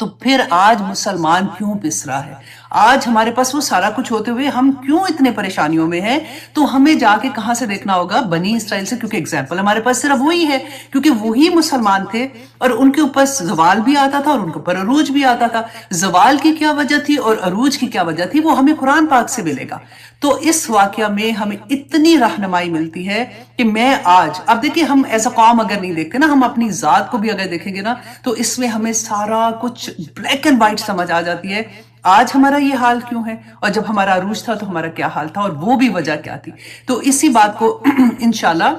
تو پھر آج مسلمان کیوں پس رہا ہے؟ آج ہمارے پاس وہ سارا کچھ ہوتے ہوئے ہم کیوں اتنے پریشانیوں میں ہیں؟ تو ہمیں جا کے کہاں سے دیکھنا ہوگا؟ بنی اسرائیل سے، کیونکہ اگزامپل ہمارے پاس صرف وہی ہے، کیونکہ وہی مسلمان تھے اور ان کے اوپر زوال بھی آتا تھا اور ان کے اوپر عروج بھی آتا تھا۔ زوال کی کیا وجہ تھی اور عروج کی کیا وجہ تھی، وہ ہمیں قرآن پاک سے ملے گا۔ تو اس واقعہ میں ہمیں اتنی رہنمائی ملتی ہے کہ میں آج، اب دیکھیں ہم ایز اے قوم اگر نہیں دیکھتے نا، ہم اپنی ذات کو بھی اگر دیکھیں گے نا، تو اس میں ہمیں سارا کچھ بلیک اینڈ وائٹ سمجھ آ جاتی ہے۔ آج ہمارا یہ حال کیوں ہے، اور جب ہمارا عروج تھا تو ہمارا کیا حال تھا، اور وہ بھی وجہ کیا تھی۔ تو اسی بات کو انشاءاللہ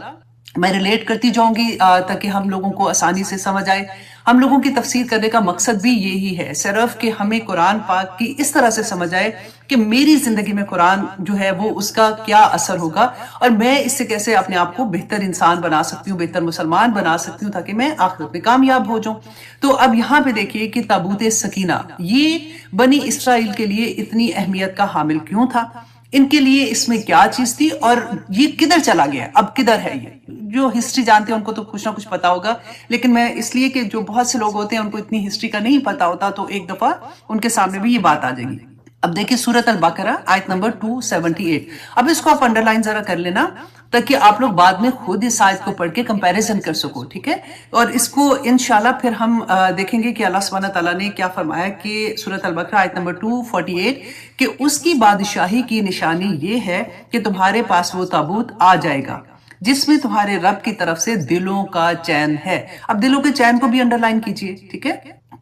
میں ریلیٹ کرتی جاؤں گی تاکہ ہم لوگوں کو آسانی سے سمجھ آئے۔ ہم لوگوں کی تفسیر کرنے کا مقصد بھی یہی ہے، صرف کہ ہمیں قرآن پاک کی اس طرح سے سمجھ آئے کہ میری زندگی میں قرآن جو ہے وہ اس کا کیا اثر ہوگا، اور میں اس سے کیسے اپنے آپ کو بہتر انسان بنا سکتی ہوں، بہتر مسلمان بنا سکتی ہوں، تاکہ میں آخرت میں کامیاب ہو جاؤں۔ تو اب یہاں پہ دیکھیے کہ تابوت سکینہ یہ بنی اسرائیل کے لیے اتنی اہمیت کا حامل کیوں تھا، ان کے لیے اس میں کیا چیز تھی، اور یہ کدھر چلا گیا، اب کدھر ہے۔ یہ جو ہسٹری جانتے ہیں ان کو تو کچھ نہ کچھ پتا ہوگا، لیکن میں اس لیے کہ جو بہت سے لوگ ہوتے ہیں ان کو اتنی ہسٹری کا نہیں پتا ہوتا، تو ایک دفعہ ان کے سامنے بھی یہ بات آ جائے گی۔ اب دیکھیں سورۃ البقرہ آیت نمبر 278۔ اب اس کو آپ انڈرلائن ذرا کر لینا تاکہ آپ لوگ بعد میں خود اس آیت کو پڑھ کے کمپیریزن کر سکو، ٹھیک ہے؟ اور اس کو انشاءاللہ پھر ہم دیکھیں گے کہ اللہ سبحانہ تعالیٰ نے کیا فرمایا کہ سورۃ البقرہ آیت نمبر 248 کہ اس کی بادشاہی کی نشانی یہ ہے کہ تمہارے پاس وہ تابوت آ جائے گا جس میں تمہارے رب کی طرف سے دلوں کا چین ہے۔ اب دلوں کے چین کو بھی انڈرلائن کیجئے، ٹھیک ہے؟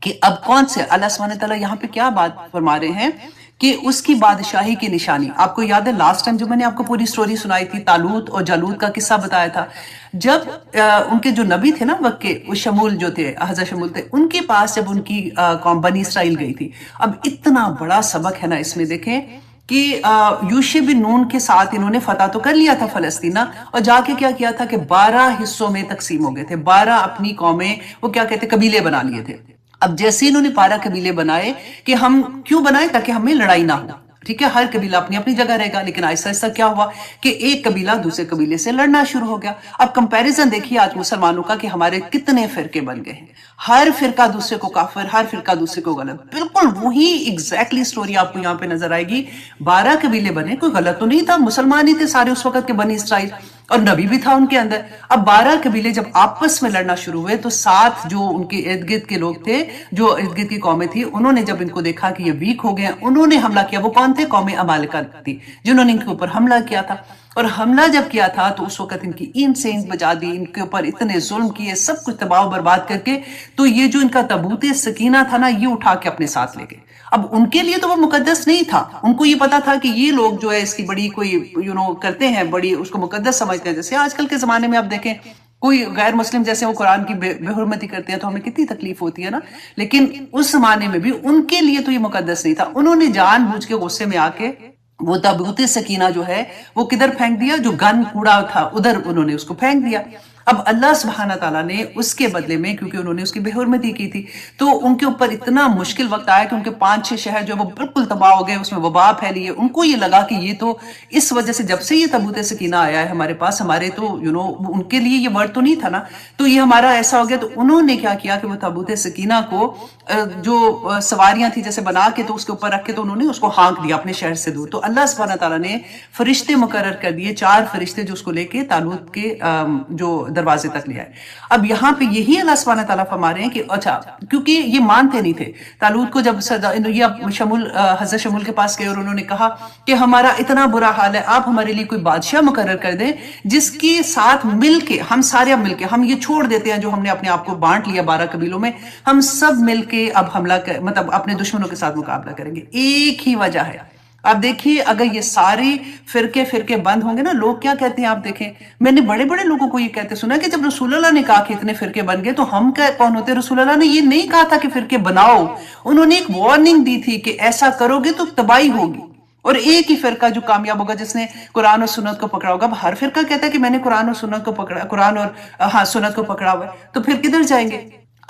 کہ اب کون سے اللہ سبحانہ تعالیٰ یہاں پہ کیا بات فرما رہے ہیں کہ اس کی بادشاہی کی نشانی۔ آپ کو یاد ہے لاسٹ ٹائم جو میں نے آپ کو پوری سٹوری سنائی تھی، طالوت اور جالوت کا قصہ بتایا تھا، جب ان کے جو نبی تھے نا وقت کے، وہ شمول جو تھے، حضرت شمول تھے، ان کے پاس جب ان کی قوم بنی اسرائیل گئی تھی۔ اب اتنا بڑا سبق ہے نا اس میں، دیکھیں کہ یوشع بن نون کے ساتھ انہوں نے فتح تو کر لیا تھا فلسطین، اور جا کے کیا کیا تھا کہ 12 حصوں میں تقسیم ہو گئے تھے، 12 اپنی قومیں، وہ کیا کہتے ہیں، قبیلے بنا لیے تھے۔ اب جیسے انہوں نے 12 قبیلے بنائے، کہ ہم کیوں بنائے؟ تاکہ ہمیں لڑائی نہ ہو، ٹھیک ہے؟ ہر قبیلہ اپنی اپنی جگہ رہے گا، لیکن آہستہ آہستہ کیا ہوا کہ ایک قبیلہ دوسرے قبیلے سے لڑنا شروع ہو گیا۔ اب کمپیریزن دیکھیے آج مسلمانوں کا کہ ہمارے کتنے فرقے بن گئے ہیں، ہر فرقہ دوسرے کو کافر، ہر فرقہ دوسرے کو غلط، بالکل وہی ایگزیکٹلی سٹوری آپ کو یہاں پہ نظر آئے گی۔ 12 قبیلے بنے، کوئی غلط تو نہیں تھا، مسلمان ہی تھے سارے اس وقت کے بنی اسرائیل، اور نبی بھی تھا ان کے اندر۔ اب 12 قبیلے جب آپس میں لڑنا شروع ہوئے تو 7 جو ان کے ارد گرد کے لوگ تھے، جو ارد گرد کی قومیں تھی، انہوں نے جب ان کو دیکھا کہ یہ ویک ہو گئے، انہوں نے حملہ کیا۔ وہ کون تھے؟ قوم عمالقہ تھی، جنہوں نے ان کے اوپر حملہ کیا تھا۔ اور حملہ جب کیا تھا تو اس وقت ان کی اینٹ سے اینٹ بجا دی، ان کے اوپر اتنے ظلم کیے، سب کچھ تباہ و برباد کر کے، تو یہ جو ان کا تابوت سکینہ تھا نا، یہ اٹھا کے اپنے ساتھ لے گئے۔ اب ان کے لیے تو وہ مقدس نہیں تھا، ان کو یہ پتا تھا کہ یہ لوگ جو ہے اس کی بڑی کوئی کرتے ہیں، بڑی اس کو مقدس سمجھتے ہیں۔ جیسے آج کل کے زمانے میں آپ دیکھیں کوئی غیر مسلم جیسے وہ قرآن کی بے حرمتی کرتے ہیں تو ہمیں کتنی تکلیف ہوتی ہے نا، لیکن اس زمانے میں بھی ان کے لیے تو یہ مقدس نہیں تھا۔ انہوں نے جان بوجھ کے غصے میں آ کے وہ تابوت سکینہ جو ہے وہ کدھر پھینک دیا، جو گن کوڑا تھا ادھر انہوں نے اس کو پھینک دیا۔ اب اللہ سبحانہ تعالیٰ نے اس کے بدلے میں، کیونکہ انہوں نے اس کی بے حرمتی کی تھی، تو ان کے اوپر اتنا مشکل وقت آیا کہ ان کے 5-6 شہر جو وہ بالکل تباہ ہو گئے، اس میں وبا پھیلی ہے۔ ان کو یہ لگا کہ یہ تو اس وجہ سے، جب سے یہ تابوت سکینہ آیا ہے ہمارے پاس، ہمارے تو ان کے لیے یہ ورڈ تو نہیں تھا نا، تو یہ ہمارا ایسا ہو گیا۔ تو انہوں نے کیا کیا کہ وہ تابوت سکینہ کو جو سواریاں تھی جیسے بنا کے تو اس کے اوپر رکھ کے تو انہوں نے اس کو ہانک دیا اپنے شہر سے دور۔ تو اللہ سبحانہ تعالیٰ نے فرشتے مقرر کر دیے، 4 فرشتے جو اس کو لے کے تالوت کے جو دروازے تک لے آئے۔ اب یہاں پہ یہی اللہ سبحانہ تعالیٰ فرما رہے ہیں کہ اچھا، کیونکہ یہ مانتے نہیں تھے تالوت کو، جب یہ حضرت شمول کے پاس گئے اور انہوں نے کہا کہ ہمارا اتنا برا حال ہے، آپ ہمارے لیے کوئی بادشاہ مقرر کر دیں جس کے ساتھ مل کے ہم سارے مل کے، ہم یہ چھوڑ دیتے ہیں جو ہم نے اپنے آپ کو بانٹ لیا 12 قبیلوں میں، ہم سب مل کے اب حملہ مطلب اپنے دشمنوں کے ساتھ مقابلہ کریں گے۔ ایک ہی وجہ ہے، اب دیکھیے اگر یہ سارے فرقے بند ہوں گے نا، لوگ کیا کہتے ہیں آپ دیکھیں، میں نے بڑے بڑے لوگوں کو یہ کہتے سنا کہ جب رسول اللہ نے کہا کہ اتنے فرقے بن گئے تو ہم کون ہوتے؟ رسول اللہ نے یہ نہیں کہا تھا کہ فرقے بناؤ، انہوں نے ایک وارننگ دی تھی کہ ایسا کرو گے تو تباہی ہوگی، اور ایک ہی فرقہ جو کامیاب ہوگا جس نے قرآن اور سنت کو پکڑا ہوگا۔ ہر فرقہ کہتا ہے کہ میں نے قرآن اور سنت کو پکڑا، قرآن اور سنت کو پکڑا ہوا ہے، تو پھر کدھر جائیں گے؟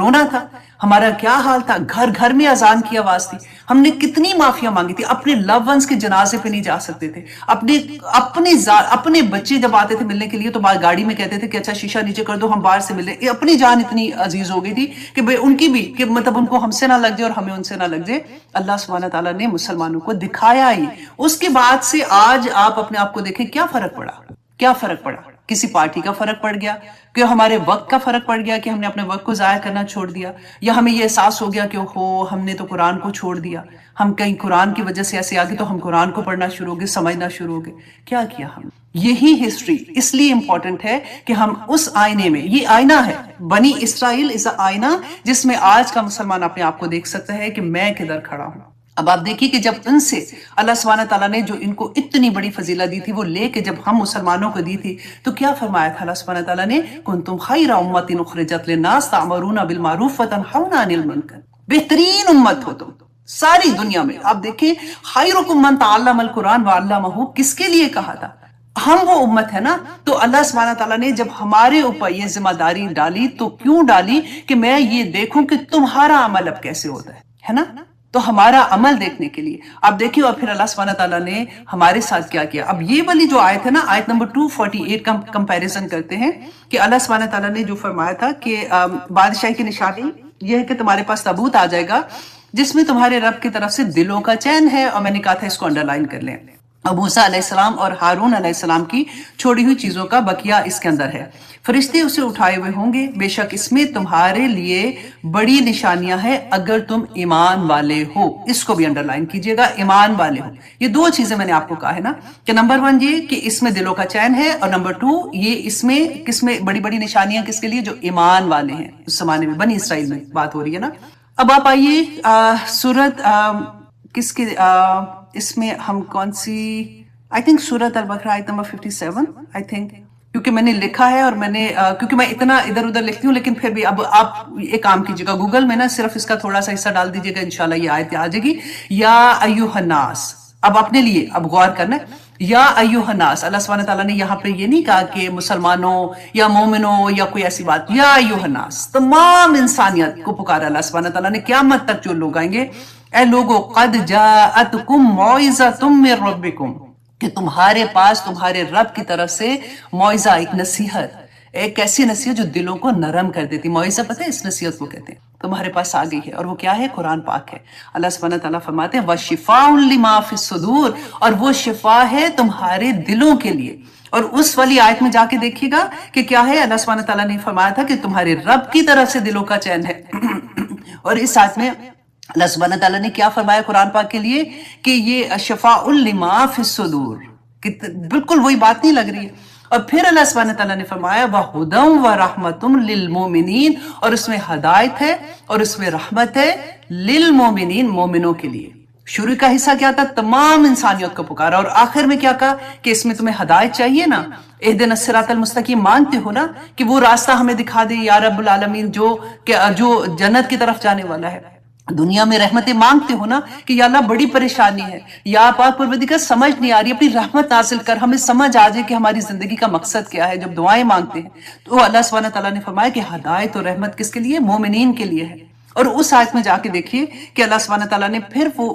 کورونا تھا، ہمارا کیا حال تھا، گھر گھر میں اذان کی آواز تھی، ہم نے کتنی معافیاں مانگی تھی، اپنے لو ونس کے جنازے پہ نہیں جا سکتے تھے، اپنے بچے جب آتے تھے ملنے کے لیے تو گاڑی میں کہتے تھے کہ اچھا شیشہ نیچے کر دو ہم باہر سے ملیں، اپنی جان اتنی عزیز ہو گئی تھی کہ ان کی بھی کہ مطلب ان کو ہم سے نہ لگ جائے اور ہمیں ان سے نہ لگ جائے۔ اللہ سبحانہ تعالیٰ نے مسلمانوں کو دکھایا ہی، اس کے بعد سے آج آپ اپنے آپ کو دیکھیں کیا فرق پڑا، کیا فرق پڑا؟ کسی پارٹی کا فرق پڑ گیا، کہ ہمارے وقت کا فرق پڑ گیا کہ ہم نے اپنے وقت کو ضائع کرنا چھوڑ دیا، یا ہمیں یہ احساس ہو گیا کہ ہم نے تو قرآن کو چھوڑ دیا، ہم کہیں قرآن کی وجہ سے ایسے آگے تو ہم قرآن کو پڑھنا شروع ہو گئے، سمجھنا شروع ہو گئے۔ کیا کیا ہم؟ یہی ہسٹری اس لیے امپورٹنٹ ہے کہ ہم اس آئینے میں، یہ آئینہ ہے، بنی اسرائیل از آئینہ جس میں آج کا مسلمان اپنے آپ کو دیکھ سکتا ہے کہ میں کدھر کھڑا ہوں۔ اب آپ دیکھیے کہ جب ان سے اللہ سبحانہ تعالیٰ نے جو ان کو اتنی بڑی فضیلت دی تھی وہ لے کے جب ہم مسلمانوں کو دی تھی تو کیا فرمایا تھا اللہ سبحانہ تعالیٰ نے؟ کنتم خیر امۃ اخرجت للناس تأمرون بالمعروف وتنہون عن المنکر، بہترین امت ہو تم ساری دنیا میں۔ آپ دیکھیں خیرکم من تعلم القرآن وعلمہ، کس کے لیے کہا تھا؟ ہم وہ امت ہے نا، تو اللہ سبحانہ تعالیٰ نے جب ہمارے اوپر یہ ذمہ داری ڈالی تو کیوں ڈالی؟ کہ میں یہ دیکھوں کہ تمہارا عمل اب کیسے ہوتا ہے نا، تو ہمارا عمل دیکھنے کے لیے اب دیکھیے۔ اور پھر اللہ سبحانہ تعالیٰ نے ہمارے ساتھ کیا کیا؟ اب یہ والی جو آیت ہے نا، آیت نمبر 248 کا کمپیریزن کرتے ہیں کہ اللہ سبحانہ تعالیٰ نے جو فرمایا تھا کہ بادشاہی کی نشانی یہ ہے کہ تمہارے پاس تابوت آ جائے گا جس میں تمہارے رب کی طرف سے دلوں کا چین ہے، اور میں نے کہا تھا اس کو انڈرلائن کر لیں، موسیٰ علیہ السلام اور ہارون علیہ السلام کی چھوڑی ہوئی چیزوں کا بقیہ اس کے اندر ہے۔ فرشتے اسے اٹھائے ہوئے ہوں گے، بے شک اس میں تمہارے لیے بڑی نشانیاں ہیں اگر تم ایمان والے ہو۔ اس کو بھی انڈرلائن کیجئے گا، ایمان والے ہو۔ یہ دو چیزیں میں نے آپ کو کہا ہے نا کہ نمبر 1 یہ کہ اس میں دلوں کا چین ہے، اور نمبر 2 یہ اس میں کس میں بڑی بڑی نشانیاں کس کے لیے؟ جو ایمان والے ہیں۔ اس زمانے میں بنی اسرائیل میں بات ہو رہی ہے نا۔ اب آپ آئیے سورت کس کے اس میں ہم کون سی، آئی تھنک سورت البقرہ آیت نمبر 57 آئی تھنک، کیونکہ میں نے لکھا ہے اور میں نے کیونکہ میں اتنا ادھر ادھر لکھتی ہوں، لیکن پھر بھی اب آپ ایک کام کیجیے گا، گوگل میں نا صرف اس کا تھوڑا سا حصہ ڈال دیجیے گا، انشاءاللہ یہ آیت آ جائے گی۔ یا ایھا الناس، اب اپنے لیے اب غور کرنا ہے، یا ایھا الناس، اللہ سبحانہ تعالیٰ نے یہاں پہ یہ نہیں کہا کہ مسلمانوں یا مومنوں یا کوئی ایسی بات، یا ایھا الناس، تمام انسانیت کو پکارا اللہ سبحانہ تعالیٰ نے۔ قیامت تک جو لوگ آئیں گے، اے لوگو قد جاءتکم موعظۃ من ربکم، کہ تمہارے پاس تمہارے رب کی طرف سے موعظہ، ایک نصیحت، ایک ایسی نصیحت جو دلوں کو نرم کر دیتی۔ موعظہ پتہ ہے اس نصیحت کو کہتے ہیں، تمہارے پاس آ گئی ہے، اور وہ کیا ہے؟ قرآن پاک ہے۔ اللہ سبحانہ تعالیٰ فرماتے ہیں وَشِفَاءٌ لِمَا فِي الصُّدُورِ، اور وہ شفا ہے تمہارے دلوں کے لیے۔ اور اس والی آیت میں جا کے دیکھیے گا کہ کیا ہے، اللہ سبحانہ تعالیٰ نے فرمایا تھا کہ تمہارے رب کی طرف سے دلوں کا چین ہے۔ اور اس آیت میں اللہ سبحانہ تعالیٰ نے کیا فرمایا قرآن پاک کے لیے کہ یہ شفاء لما فی الصدور، بالکل وہی بات نہیں لگ رہی ہے۔ اور پھر اللہ سبحانہ تعالیٰ نے فرمایا وَہُدًى وَرَحْمَةٌ لِّلْمُؤْمِنِينَ، اور اس میں ہدایت ہے اور اس میں رحمت ہے للمؤمنین، مومنوں کے لیے۔ شروع کا حصہ کیا تھا؟ تمام انسانیت کو پکارا، اور آخر میں کیا کہا کہ اس میں تمہیں ہدایت چاہیے نا، اہدنا الصراط المستقیم، مانگتے ہو نا کہ وہ راستہ ہمیں دکھا دے یا رب العالمین جو جنت کی طرف جانے والا ہے۔ دنیا میں رحمتیں مانگتے ہو نا کہ یا اللہ بڑی پریشانی ہے، یا پاک پروردگار سمجھ نہیں آ رہی، اپنی رحمت نازل کر، ہمیں سمجھ آ جائے کہ ہماری زندگی کا مقصد کیا ہے۔ جب دعائیں مانگتے ہیں تو اللہ سبحانہ تعالیٰ نے فرمایا کہ ہدایت اور رحمت کس کے لیے؟ مومنین کے لیے ہے۔ اور اس آیت میں جا کے دیکھیے کہ اللہ سبحانہ تعالیٰ نے پھر وہ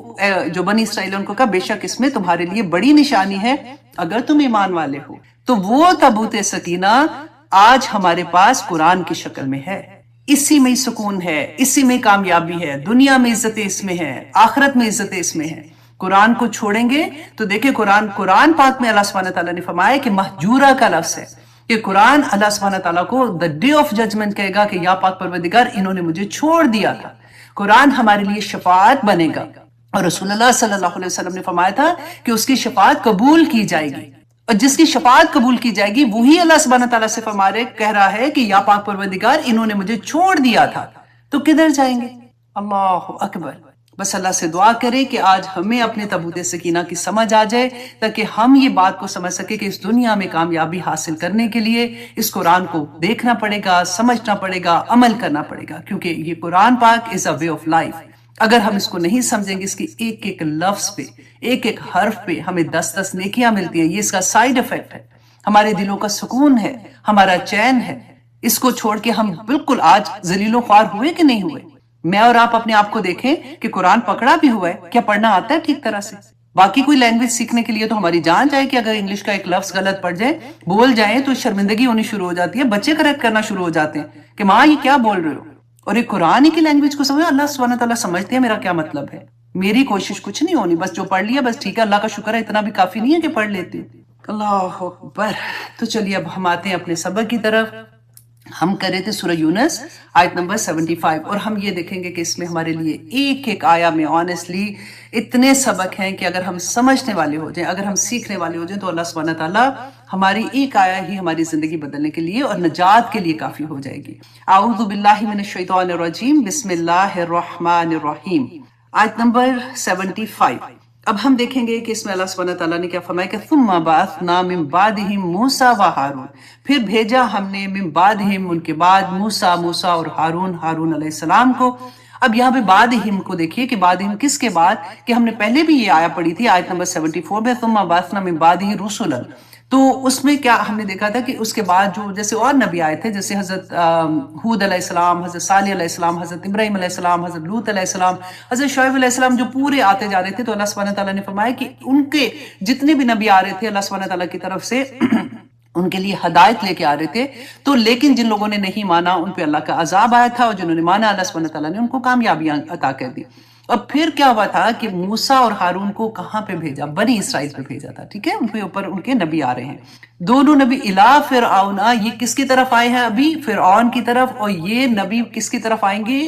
جو بنی اسرائیل ان کو کہا بے شک اس میں تمہارے لیے بڑی نشانی ہے اگر تم ایمان والے ہو۔ تو وہ تابوت سکینہ آج ہمارے پاس قرآن کی شکل میں ہے، اسی میں سکون ہے، اسی میں کامیابی ہے، دنیا میں عزت اس میں ہے، آخرت میں عزت اس میں ہے۔ قرآن کو چھوڑیں گے تو دیکھیں قرآن پاک میں اللہ سبحانہ تعالیٰ نے فرمایا کہ مہجورہ کا لفظ ہے کہ قرآن اللہ سبحانہ تعالیٰ کو the day of judgment کہے گا کہ یا پاک پروردگار انہوں نے مجھے چھوڑ دیا تھا۔ قرآن ہمارے لیے شفاعت بنے گا، اور رسول اللہ صلی اللہ علیہ وسلم نے فرمایا تھا کہ اس کی شفاعت قبول کی جائے گی، اور جس کی شفاعت قبول کی جائے گی وہی اللہ سبحانہ تعالیٰ سے کہہ رہا ہے کہ یا پاک پروردگار انہوں نے مجھے چھوڑ دیا تھا، تو کدھر جائیں گے؟ اللہ اکبر۔ بس اللہ سے دعا کرے کہ آج ہمیں اپنے تابوت سکینہ کی سمجھ آ جائے، تاکہ ہم یہ بات کو سمجھ سکے کہ اس دنیا میں کامیابی حاصل کرنے کے لیے اس قرآن کو دیکھنا پڑے گا، سمجھنا پڑے گا، عمل کرنا پڑے گا، کیونکہ یہ قرآن پاک is a way of life۔ اگر ہم اس کو نہیں سمجھیں گے، اس کی ایک ایک لفظ پہ، ایک ایک حرف پہ ہمیں 10 نیکیاں ملتی ہیں، یہ اس کا سائیڈ افیکٹ ہے، ہمارے دلوں کا سکون ہے، ہمارا چین ہے۔ اس کو چھوڑ کے ہم بالکل آج ذلیل و خوار ہوئے کہ نہیں ہوئے؟ میں اور آپ اپنے آپ کو دیکھیں کہ قرآن پکڑا بھی ہوا ہے، کیا پڑھنا آتا ہے ٹھیک طرح سے؟ باقی کوئی لینگویج سیکھنے کے لیے تو ہماری جان جائے کہ اگر انگلش کا ایک لفظ غلط پڑ جائے، بول جائیں تو شرمندگی ہونی شروع ہو جاتی ہے، بچے کریکٹ کرنا شروع ہو جاتے ہیں کہ ماں یہ کیا بول رہے ہو، اور ایک قرآن ہی کی لینگویج کو سمجھو، اللہ سبحانہ تعالیٰ سمجھتے ہیں میرا کیا مطلب ہے۔ میری کوشش کچھ نہیں ہونی، بس جو پڑھ لیا بس ٹھیک ہے، اللہ کا شکر ہے اتنا بھی کافی نہیں ہے کہ پڑھ لیتے۔ اللہ اکبر۔ تو چلیے اب ہم آتے ہیں اپنے سبق کی طرف۔ ہم کر رہے تھے سورہ یونس آیت نمبر 75، اور ہم یہ دیکھیں گے کہ اس میں ہمارے لیے ایک ایک آیا میں آنیسٹلی اتنے سبق ہیں کہ اگر ہم سمجھنے والے ہو جائیں، اگر ہم سیکھنے والے ہو جائیں تو اللہ سبحانہ تعالیٰ ہماری ایک آیا ہی ہماری زندگی بدلنے کے لیے اور نجات کے لیے کافی ہو جائے گی۔ اعوذ باللہ من الشیطان الرجیم، بسم اللہ الرحمن الرحیم، آیت نمبر 75۔ اب ہم دیکھیں گے کہ اس میں اللہ سبحانہ تعالیٰ نے کیا فرمایا کہ ثم بعثنا من بعدہم موسیٰ و ہارون، پھر بھیجا ہم نے من بعدہم ان کے بعد موسیٰ اور ہارون علیہ السلام کو۔ اب یہاں پہ بعدہم کو دیکھیے کہ بعدہم کس کے بعد، کہ ہم نے پہلے بھی یہ آیا پڑھی تھی آیت نمبر 74 میں، ثم بعثنا من بعدہ رسلا، تو اس میں کیا ہم نے دیکھا تھا کہ اس کے بعد جو جیسے اور نبی آئے تھے، جیسے حضرت ہود علیہ السلام، حضرت صالح علیہ السلام، حضرت ابراہیم علیہ السلام، حضرت لوط علیہ السلام، حضرت شعیب علیہ السلام، جو پورے آتے جا رہے تھے، تو اللہ سبحانہ تعالیٰ نے فرمایا کہ ان کے جتنے بھی نبی آ رہے تھے اللہ سبحانہ تعالیٰ کی طرف سے ان کے لیے ہدایت لے کے آ رہے تھے، تو لیکن جن لوگوں نے نہیں مانا ان پہ اللہ کا عذاب آیا تھا، اور جنہوں نے مانا اللہ سبحانہ تعالیٰ نے ان کو کامیابیاں عطا کر دی۔ اور پھر کیا ہوا تھا کہ موسیٰ اور ہارون کو کہاں پہ بھیجا؟ بنی اسرائیل پہ بھیجا تھا، ٹھیک ہے، ان کے اوپر ان کے نبی آ رہے ہیں، دونوں نبی الا فرعون، یہ کس کی طرف آئے ہیں؟ ابھی فرعون کی طرف، اور یہ نبی کس کی طرف آئیں گے؟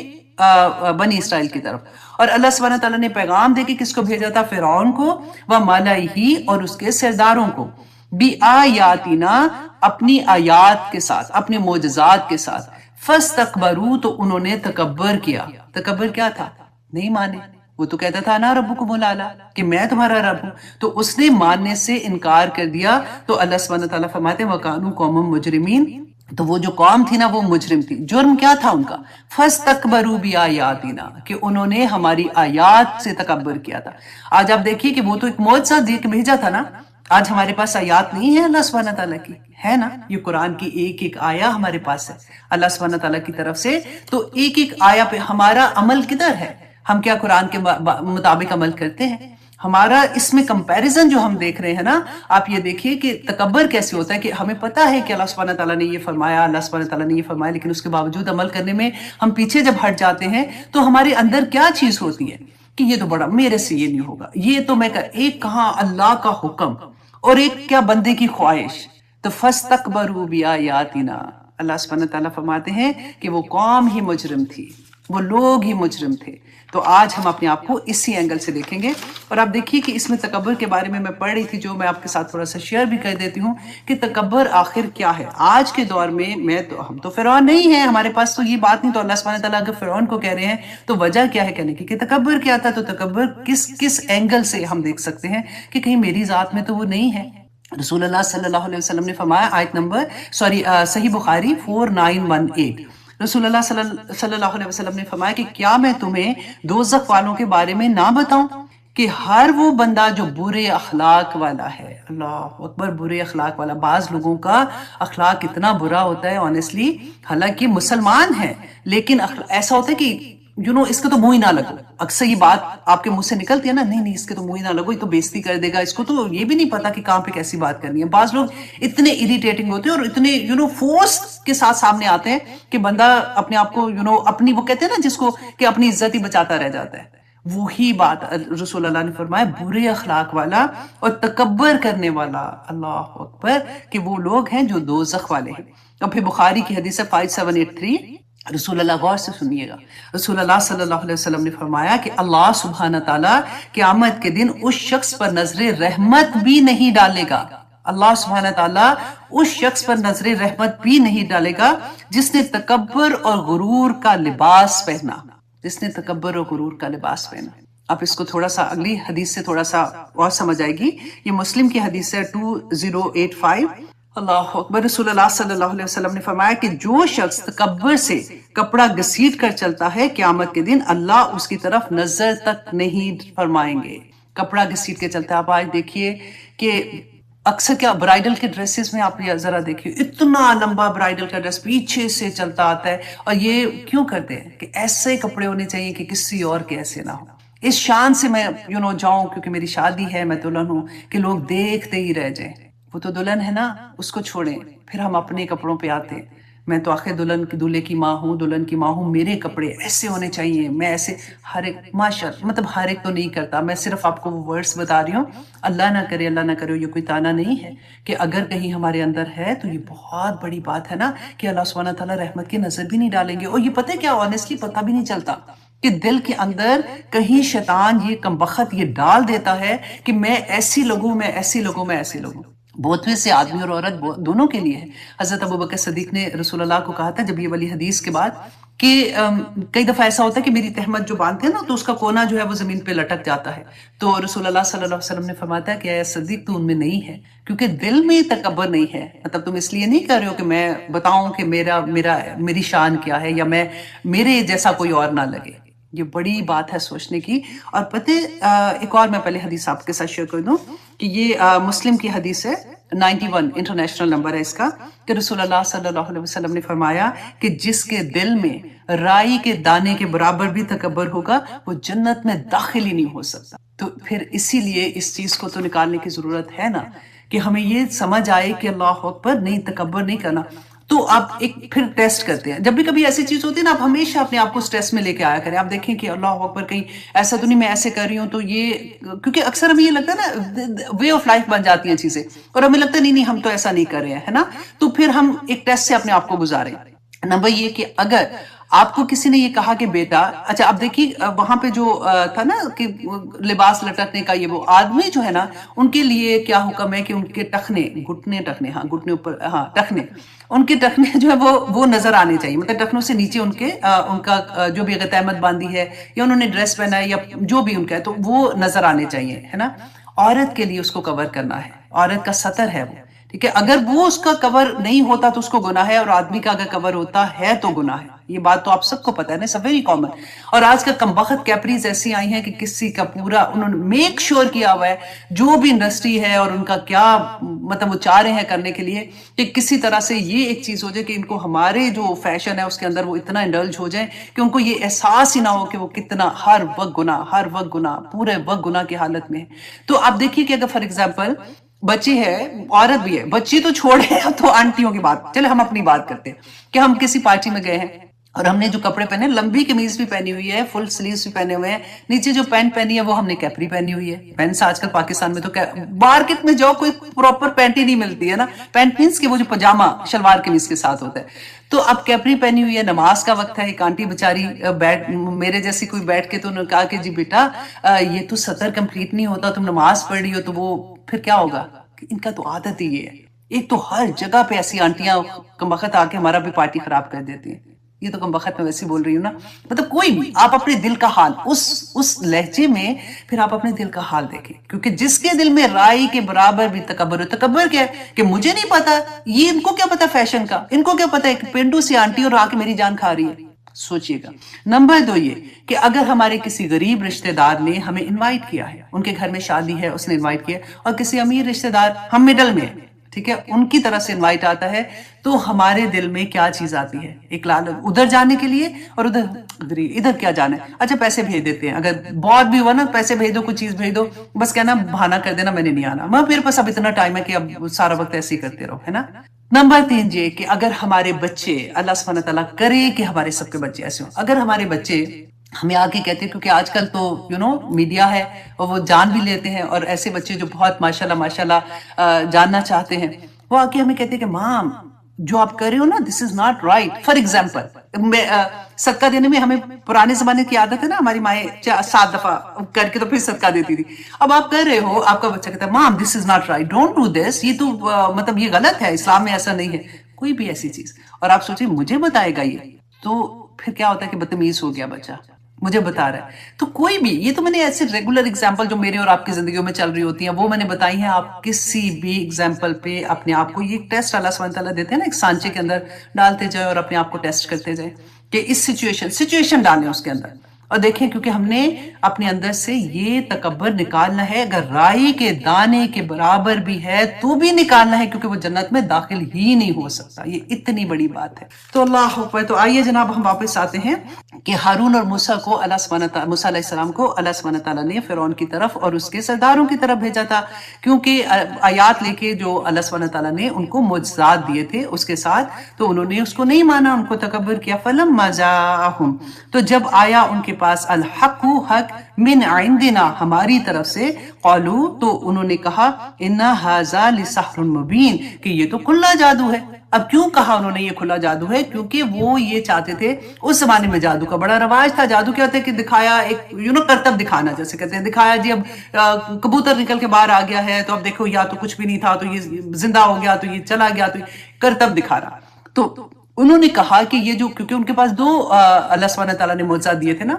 بنی اسرائیل کی طرف۔ اور اللہ سبحانہ تعالیٰ نے پیغام دے کے کس کو بھیجا تھا؟ فرعون کو، وملئہ، اور اس کے سرداروں کو، بآیاتنا، اپنی آیات کے ساتھ، اپنے معجزات کے ساتھ، فاستکبروا، تو انہوں نے تکبر کیا۔ تکبر کیا تھا؟ نہیں مانے۔ وہ تو کہتا تھا انا ربکم الاعلی، کہ میں تمہارا رب ہوں، تو اس نے ماننے سے انکار کر دیا۔ تو اللہ سبحانہ تعالیٰ فرماتے ہیں وَكَانُوا قَوْمًا مُجْرِمِينَ، تو وہ جو قوم تھی نا وہ مجرم تھی۔ جرم کیا تھا ان کا؟ فَاسْتَكْبَرُوا بِآيَاتِنَا، کہ انہوں نے ہماری آیات سے تکبر کیا تھا۔ آج آپ دیکھیے کہ وہ تو ایک معجزہ دے کے بھیجا تھا نا، آج ہمارے پاس آیات نہیں ہے اللہ سبحانہ تعالیٰ کی، ہے نا؟ یہ قرآن کی ایک ایک آیا ہمارے پاس ہے اللہ سبحانہ تعالیٰ کی طرف سے، تو ایک ایک آیا پہ ہمارا عمل کدھر ہے؟ ہم کیا قرآن کے مطابق عمل کرتے ہیں؟ ہمارا اس میں کمپیریزن جو ہم دیکھ رہے ہیں نا، آپ یہ دیکھیے کہ تکبر کیسے ہوتا ہے کہ ہمیں پتا ہے کہ اللہ سبحانہ تعالیٰ نے یہ فرمایا، اللہ سبحانہ تعالیٰ نے یہ فرمایا، لیکن اس کے باوجود عمل کرنے میں ہم پیچھے جب ہٹ جاتے ہیں تو ہمارے اندر کیا چیز ہوتی ہے کہ یہ تو بڑا، میرے سے یہ نہیں ہوگا، یہ تو میں ایک کہاں اللہ کا حکم اور ایک کیا بندے کی خواہش، تو فاستکبروا بآیاتنا، اللہ سبحانہ تعالیٰ فرماتے ہیں کہ وہ قوم ہی مجرم تھی، وہ لوگ ہی مجرم تھے۔ تو آج ہم اپنے آپ کو اسی اینگل سے دیکھیں گے، اور آپ دیکھیے کہ اس میں تکبر کے بارے میں پڑھ رہی تھی، جو میں آپ کے ساتھ تھوڑا سا شیئر بھی کر دیتی ہوں کہ تکبر آخر کیا ہے آج کے دور میں۔ ہم تو فرعون نہیں ہیں، ہمارے پاس تو یہ بات نہیں، تو اللہ سبحانہ تعالیٰ اگر فرعون کو کہہ رہے ہیں تو وجہ کیا ہے کہنے کی کہ تکبر کیا تھا؟ تو تکبر کس اینگل سے ہم دیکھ سکتے ہیں کہ کہیں میری ذات میں تو وہ نہیں ہے۔ رسول اللہ صلی اللہ علیہ وسلم نے فرمایا، آیت نمبر صحیح بخاری 4918، رسول اللہ صلی اللہ علیہ وسلم نے فرمایا کہ کیا میں تمہیں دوزخ والوں کے بارے میں نہ بتاؤں کہ ہر وہ بندہ جو برے اخلاق والا ہے، اللہ اکبر، برے اخلاق والا، بعض لوگوں کا اخلاق اتنا برا ہوتا ہے آنیسٹلی، حالانکہ مسلمان ہیں لیکن ایسا ہوتا ہے کہ اس کے تو منہ ہی نہ لگو۔ اکثر یہ بات آپ کے منہ سے نکلتی ہے نا، نہیں اس کے تو منہ ہی نہ لگو، یہ تو بےزتی کر دے گا، اس کو تو یہ بھی نہیں پتا کہ کہاں پہ کیسی بات کرنی ہے۔ بعض لوگ اتنے اریٹیٹنگ ہوتے ہیں اور اتنے فورس کے ساتھ سامنے آتے ہیں کہ بندہ اپنے آپ کو اپنی، وہ کہتے ہیں نا جس کو کہ اپنی عزت ہی بچاتا رہ جاتا ہے، وہی بات رسول اللہ نے فرمایا، برے اخلاق والا اور تکبر کرنے والا، اللہ اکبر، کہ وہ لوگ ہیں جو دوزخ والے ہیں۔ اور پھر بخاری کی حدیث 5783، رسول اللہ غور سے سنیے گا، رسول اللہ صلی اللہ علیہ وسلم نے فرمایا کہ اللہ سبحانہ تعالیٰ قیامت کے دن اس شخص پر نظر رحمت بھی نہیں ڈالے گا، اللہ سبحانہ تعالیٰ اس شخص پر نظر رحمت بھی نہیں ڈالے گا جس نے تکبر اور غرور کا لباس پہنا، جس نے تکبر اور غرور کا لباس پہنا۔ آپ اس کو تھوڑا سا اگلی حدیث سے تھوڑا سا اور سمجھ آئے گی، یہ مسلم کی حدیث ہے 2085، اللہ اکبر، رسول اللہ صلی اللہ علیہ وسلم نے فرمایا کہ جو شخص تکبر سے کپڑا گھسیٹ کر چلتا ہے قیامت کے دن اللہ اس کی طرف نظر تک نہیں فرمائیں گے۔ کپڑا گھسیٹ کے چلتا ہے، آپ آج دیکھیے کہ اکثر کیا برائڈل کے ڈریسز میں آپ یہ ذرا دیکھیے، اتنا لمبا برائڈل کا ڈریس پیچھے سے چلتا آتا ہے، اور یہ کیوں کرتے ہیں کہ ایسے کپڑے ہونے چاہیے کہ کسی اور کے ایسے نہ ہو. اس شان سے میں جاؤں کیونکہ میری شادی ہے، میں دلہن ہوں، کہ لوگ دیکھتے ہی رہ جائیں. وہ تو دلہن ہے نا، اس کو چھوڑیں. پھر ہم اپنے کپڑوں پہ آتے ہیں. میں تو آخر دلہن کی ماں ہوں، دلہن کی ماں ہوں، میرے کپڑے ایسے ہونے چاہیے، میں ایسے. ہر ایک ماشاء مطلب ہر ایک تو نہیں کرتا، میں صرف آپ کو وہ ورڈز بتا رہی ہوں. اللہ نہ کرے یہ کوئی تانا نہیں ہے کہ اگر کہیں ہمارے اندر ہے تو یہ بہت بڑی بات ہے نا کہ اللہ سبحانہ تعالیٰ رحمت کی نظر بھی نہیں ڈالیں گے. اور یہ پتہ کیا، آنیسٹلی پتہ بھی نہیں چلتا کہ دل کے اندر کہیں شیطان یہ کمبخت یہ ڈال دیتا ہے کہ میں ایسی لگوں، میں ایسی لگوں، میں ایسی لگوں. بہت سے آدمی اور عورت دونوں کے لیے ہے. حضرت ابوبکر صدیق نے رسول اللہ کو کہا تھا جب یہ والی حدیث کے بعد کہ کئی دفعہ ایسا ہوتا ہے کہ میری تہمت جو باندھتے ہیں نا تو اس کا کونا جو ہے وہ زمین پہ لٹک جاتا ہے. تو رسول اللہ صلی اللہ علیہ وسلم نے فرمایا کہ اے صدیق تو ان میں نہیں ہے، کیونکہ دل میں تکبر نہیں ہے. مطلب تم اس لیے نہیں کر رہے ہو کہ میں بتاؤں کہ میری شان کیا ہے یا میں میرے جیسا کوئی اور نہ لگے. یہ بڑی بات ہے سوچنے کی. اور پتہ ایک اور میں پہلے حدیث آپ کے ساتھ شیئر کر دوں کہ یہ مسلم کی حدیث ہے، 91 انٹرنیشنل نمبر ہے اس کا، کہ رسول اللہ صلی اللہ علیہ وسلم نے فرمایا کہ جس کے دل میں رائی کے دانے کے برابر بھی تکبر ہوگا وہ جنت میں داخل ہی نہیں ہو سکتا. تو پھر اسی لیے اس چیز کو تو نکالنے کی ضرورت ہے نا کہ ہمیں یہ سمجھ آئے کہ اللہ اکبر، نہیں تکبر نہیں کرنا. تو آپ ایک پھر ٹیسٹ کرتے ہیں، جب بھی کبھی ایسی چیز ہوتی ہے نا آپ ہمیشہ اپنے آپ کو سٹریس میں لے کے آیا کریں. آپ دیکھیں کہ اللہ اکبر کہیں ایسا تو نہیں میں ایسے کر رہی ہوں. تو یہ کیونکہ اکثر ہمیں یہ لگتا ہے نا وے آف لائف بن جاتی ہیں چیزیں، اور ہمیں لگتا ہے نہیں ہم تو ایسا نہیں کر رہے ہیں، ہے نا. تو پھر ہم ایک ٹیسٹ سے اپنے آپ کو گزاریں. نمبر یہ کہ اگر آپ کو کسی نے یہ کہا کہ بیٹا، اچھا آپ دیکھیے وہاں پہ جو تھا نا کہ لباس لٹکنے کا، یہ وہ آدمی جو ہے نا ان کے لیے کیا حکم ہے کہ ان کے ٹخنے گھٹنے اوپر ٹخنے، ان کے ٹخنے جو ہے وہ نظر آنے چاہیے. مطلب ٹخنوں سے نیچے ان کا جو بھی اگر تہمت باندھی ہے یا انہوں نے ڈریس پہنا ہے یا جو بھی ان کا ہے تو وہ نظر آنے چاہیے، ہے نا. عورت کے لیے اس کو کور کرنا ہے، عورت کا سطر ہے وہ، ٹھیک ہے. اگر وہ اس کا کور نہیں ہوتا تو اس کو گناہ ہے، اور آدمی کا اگر کور ہوتا ہے تو گناہ ہے. یہ بات تو آپ سب کو پتہ ہے نا، سب ویری کامن. اور آج کا کمبخت کیپریز ایسی آئی ہیں کہ کسی کا پورا انہوں نے میک شور کیا ہوا ہے جو بھی انڈسٹری ہے اور ان کا کیا مطلب وہ چاہ رہے ہیں کرنے کے لیے کہ کسی طرح سے یہ ایک چیز ہو جائے کہ ان کو ہمارے جو فیشن ہے اس کے اندر وہ اتنا انڈلج ہو جائیں کہ ان کو یہ احساس ہی نہ ہو کہ وہ کتنا ہر وقت گناہ پورے وقت گناہ کی حالت میں ہے. تو آپ دیکھیے کہ اگر فار ایگزامپل بچی ہے، عورت بھی ہے، بچی تو چھوڑے تو آنٹیوں کی بات، چلے ہم اپنی بات کرتے ہیں کہ ہم کسی پارٹی میں گئے ہیں اور ہم نے جو کپڑے پہنے، لمبی قمیض بھی پہنی ہوئی ہے، فل سلیوز بھی پہنے ہوئے ہیں، نیچے جو پینٹ پہنی ہے وہ ہم نے کیپری پہنی ہوئی ہے. پینٹس آج کل پاکستان میں تو مارکیٹ میں جاؤ کوئی پراپر پینٹ ہی نہیں ملتی ہے نا. پینٹ مینس کہ وہ جو پجامہ شلوار قمیض کے ساتھ ہوتا ہے. تو اب کیپری پہنی ہوئی ہے، نماز کا وقت ہے. ایک آنٹی بیچاری میرے جیسی کوئی بیٹھ کے تو انہوں نے کہا کہ جی بیٹا یہ تو سطر کمپلیٹ نہیں ہوتا، تم نماز پڑھ رہی ہو تو وہ پھر کیا ہوگا. ان کا تو عادت ہی یہ ہے. ایک تو ہر جگہ پہ ایسی آنٹیاں کمبخت آ کے ہمارا بھی پارٹی خراب کر دیتی ہیں. یہ تو کمبخت میں ویسے بول رہی ہوں نا. مطلب کوئی بھی آپ اپنے دل کا حال اس لہجے میں پھر آپ اپنے دل کا حال دیکھیں، کیونکہ جس کے دل میں رائی کے برابر بھی تکبر کیا ہے کہ مجھے نہیں پتا، یہ ان کو کیا پتا فیشن کا، ان کو کیا پتا ایک پینڈو سی آنٹی اور آ کے میری جان کھا رہی ہے. سوچئے گا. نمبر 2 یہ کہ اگر ہمارے کسی غریب رشتہ دار نے ہمیں انوائٹ کیا ہے، ان کے گھر میں شادی ہے، اس نے انوائٹ کیا، اور کسی امیر رشتہ دار ہم مڈل میں ہیں، ٹھیک ہے، ان کی طرف سے انوائٹ آتا ہے تو ہمارے دل میں کیا چیز آتی ہے؟ ایک لالچ ادھر جانے کے لیے، اور ادھر کیا جانا ہے. اچھا پیسے بھیج دیتے ہیں، اگر بہت بھی ہوا نا پیسے بھیج دو، کچھ چیز بھیج دو، بس کہنا بہانہ کر دینا میں نے نہیں آنا، میرے پاس اب اتنا ٹائم ہے کہ اب سارا وقت ایسے ہی کرتے رہو، ہے نا. نمبر 3 یہ کہ اگر ہمارے بچے، اللہ سبحانہ تعالیٰ کرے کہ ہمارے سب کے بچے ایسے ہوں، اگر ہمارے بچے ہمیں آگے کہتے ہیں، کیونکہ آج کل تو میڈیا ہے اور وہ جان بھی لیتے ہیں، اور ایسے بچے جو بہت ماشاءاللہ جاننا چاہتے ہیں وہ آ کے ہمیں کہتے ہیں کہ مام جو آپ کر رہے ہو نا this is not right. For example صدقہ دینے میں ہمیں پرانے زمانے کی عادت ہے نا، ہماری مائیں 7 دفعہ کر کے تو پھر صدقہ دیتی تھی. اب آپ کر رہے ہو، آپ کا بچہ کہتا ہے mom this is not right, don't do this, یہ تو مطلب یہ غلط ہے، اسلام میں ایسا نہیں ہے. کوئی بھی ایسی چیز، اور آپ سوچیں مجھے بتائے گا یہ، تو پھر کیا ہوتا ہے کہ بدتمیز ہو گیا بچہ، مجھے بتا رہا ہے. تو کوئی بھی، یہ تو میں نے ایسے ریگولر ایگزامپل جو میرے اور آپ کی زندگیوں میں چل رہی ہوتی ہیں وہ میں نے بتائی ہیں. آپ کسی بھی ایگزامپل پہ اپنے آپ کو، یہ ٹیسٹ اللہ سبحانہ تعالیٰ دیتے ہیں نا، ایک سانچے کے اندر ڈالتے جائیں اور اپنے آپ کو ٹیسٹ کرتے جائیں کہ اس سچویشن ڈالیں اس کے اندر. اور دیکھیں کیونکہ ہم نے اپنے اندر سے یہ تکبر نکالنا ہے، اگر رائی کے دانے کے برابر بھی ہے تو بھی نکالنا ہے، کیونکہ وہ جنت میں داخل ہی نہیں ہو سکتا. یہ اتنی بڑی بات ہے. تو اللہ اکبر. تو آئیے جناب ہم واپس آتے ہیں کہ ہارون اور موسیٰ کو اللہ سبحانہ تعالیٰ، موسیٰ علیہ السلام کو اللہ سبحانہ تعالیٰ نے فرعون کی طرف اور اس کے سرداروں کی طرف بھیجا تھا، کیونکہ آیات لے کے جو اللہ سبحانہ تعالیٰ نے ان کو معجزات دیے تھے اس کے ساتھ، تو انہوں نے اس کو نہیں مانا، ان کو تکبر کیا. فلما جاءہم، تو جب آیا ان کے پاس الحق، حق، من عندنا، ہماری طرف سے، قالو، تو انہوں نے کہا ان ھذا لسحر مبین، کہ یہ تو کھلا جادو ہے. اب کیوں کہا انہوں نے یہ کھلا جادو ہے؟ کیونکہ وہ یہ چاہتے تھے، اس زمانے میں جادو کا بڑا رواج تھا. جادو کیا ہوتا ہے کہ دکھایا، ایک کرتب دکھانا جیسے کہتے ہیں، دکھایا جی اب کبوتر نکل کے باہر آ گیا ہے تو اب دیکھو یا تو کچھ بھی نہیں تھا تو یہ زندہ ہو گیا تو یہ چلا گیا، تو کرتب دکھا رہا. تو انہوں نے کہا کہ یہ جو، کیونکہ ان کے پاس دو اللہ سبحانہ تعالیٰ نے معجزات دیے تھے نا،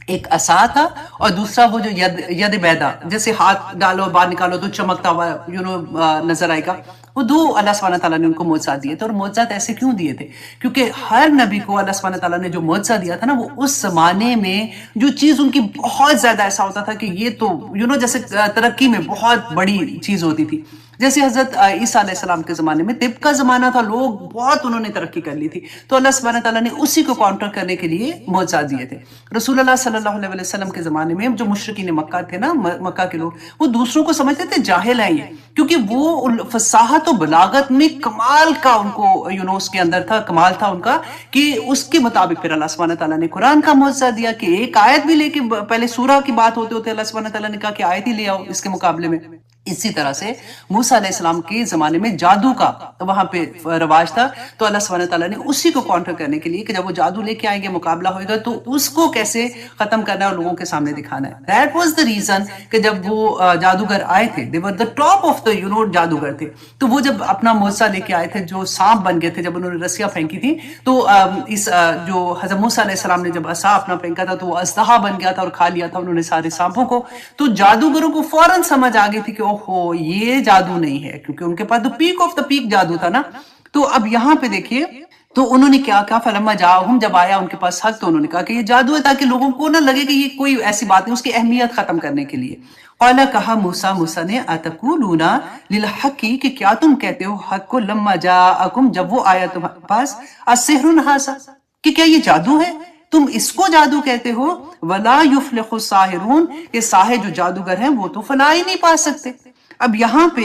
ایک عصا تھا اور دوسرا وہ جو ید بیدا، جیسے ہاتھ ڈالو باہر نکالو تو چمکتا ہوا نظر آئے گا. وہ دو اللہ سبحانہ تعالیٰ نے ان کو معجزات دیے تھے. اور معجزات ایسے کیوں دیے تھے؟ کیونکہ ہر نبی کو اللہ سبحانہ تعالیٰ نے جو معجزہ دیا تھا نا، وہ اس زمانے میں جو چیز ان کی بہت زیادہ ایسا ہوتا تھا کہ یہ تو جیسے ترقی میں بہت بڑی چیز ہوتی تھی. جیسے حضرت عیسیٰ علیہ السلام کے زمانے میں طب کا زمانہ تھا، لوگ بہت انہوں نے ترقی کر لی تھی، تو اللہ سبحانہ تعالیٰ نے اسی کو کاؤنٹر کرنے کے لیے معجزات دیے تھے. رسول اللہ صلی اللہ علیہ وسلم کے زمانے میں جو مشرکین مکہ تھے نا، مکہ کے لوگ، وہ دوسروں کو سمجھتے تھے جاہل ہیں یہ، کیونکہ وہ فصاحت و بلاغت میں کمال کا ان کو اس کے اندر تھا، کمال تھا ان کا، کہ اس کے مطابق پھر اللہ سبحانہ تعالیٰ نے قرآن کا معجزہ دیا کہ ایک آیت بھی لے کے، پہلے سورہ کی بات ہوتے ہوتے اللہ سبحانہ تعالیٰ نے کہا کہ آیت ہی لے آؤ اس کے مقابلے میں. اسی طرح سے موسیٰ علیہ السلام کے زمانے میں جادو کا وہاں پہ رواج تھا، تو اللہ سبحانہ تعالیٰ نے اسی کو کاؤنٹر کرنے کے لیے کہ جب وہ جادو لے کے آئیں گے، مقابلہ ہوئے گا، تو اس کو کیسے ختم کرنا ہے اور لوگوں کے سامنے دکھانا ہے. That was the reason کہ جب وہ جادوگر آئے تھے، they were the top of the جادوگر تھے، تو وہ جب اپنا معجزہ لے کے آئے تھے، جو سانپ بن گئے تھے، جب انہوں نے رسیاں پھینکی تھی، تو اس جو حضرت موسیٰ علیہ السلام نے جب عصا اپنا پھینکا تھا تو وہ اژدہا بن گیا تھا اور کھا لیا تھا انہوں نے سارے سانپوں کو. تو جادوگروں کو فوراً سمجھ آ گئی تھی کہ اوہو یہ جادو نہیں ہے، کیونکہ ان کے پاس تو پیک آف دا پیک جادو تھا نا. تو اب یہاں پہ دیکھیے، تو انہوں نے کیا کہا، فلما جاءہم، جب آیا ان کے پاس حق، تو انہوں نے کہا کہ یہ جادو ہے، تاکہ لوگوں کو نہ لگے کہ یہ کوئی ایسی بات نہیں، اس کی اہمیت ختم کرنے کے لیے. قال، کہا موسیٰ نے، اتقولون للحق، کہ کیا تم کہتے ہو حق کو، لما جاءکم، جب وہ آیا تمہارے پاس، السحر ھذا، کہ کیا یہ جادو ہے، تم اس کو جادو کہتے ہو. ولا یفلح الساحرون، کہ ساحر جو جادوگر ہیں وہ تو فلاح ہی نہیں پا سکتے. اب یہاں پہ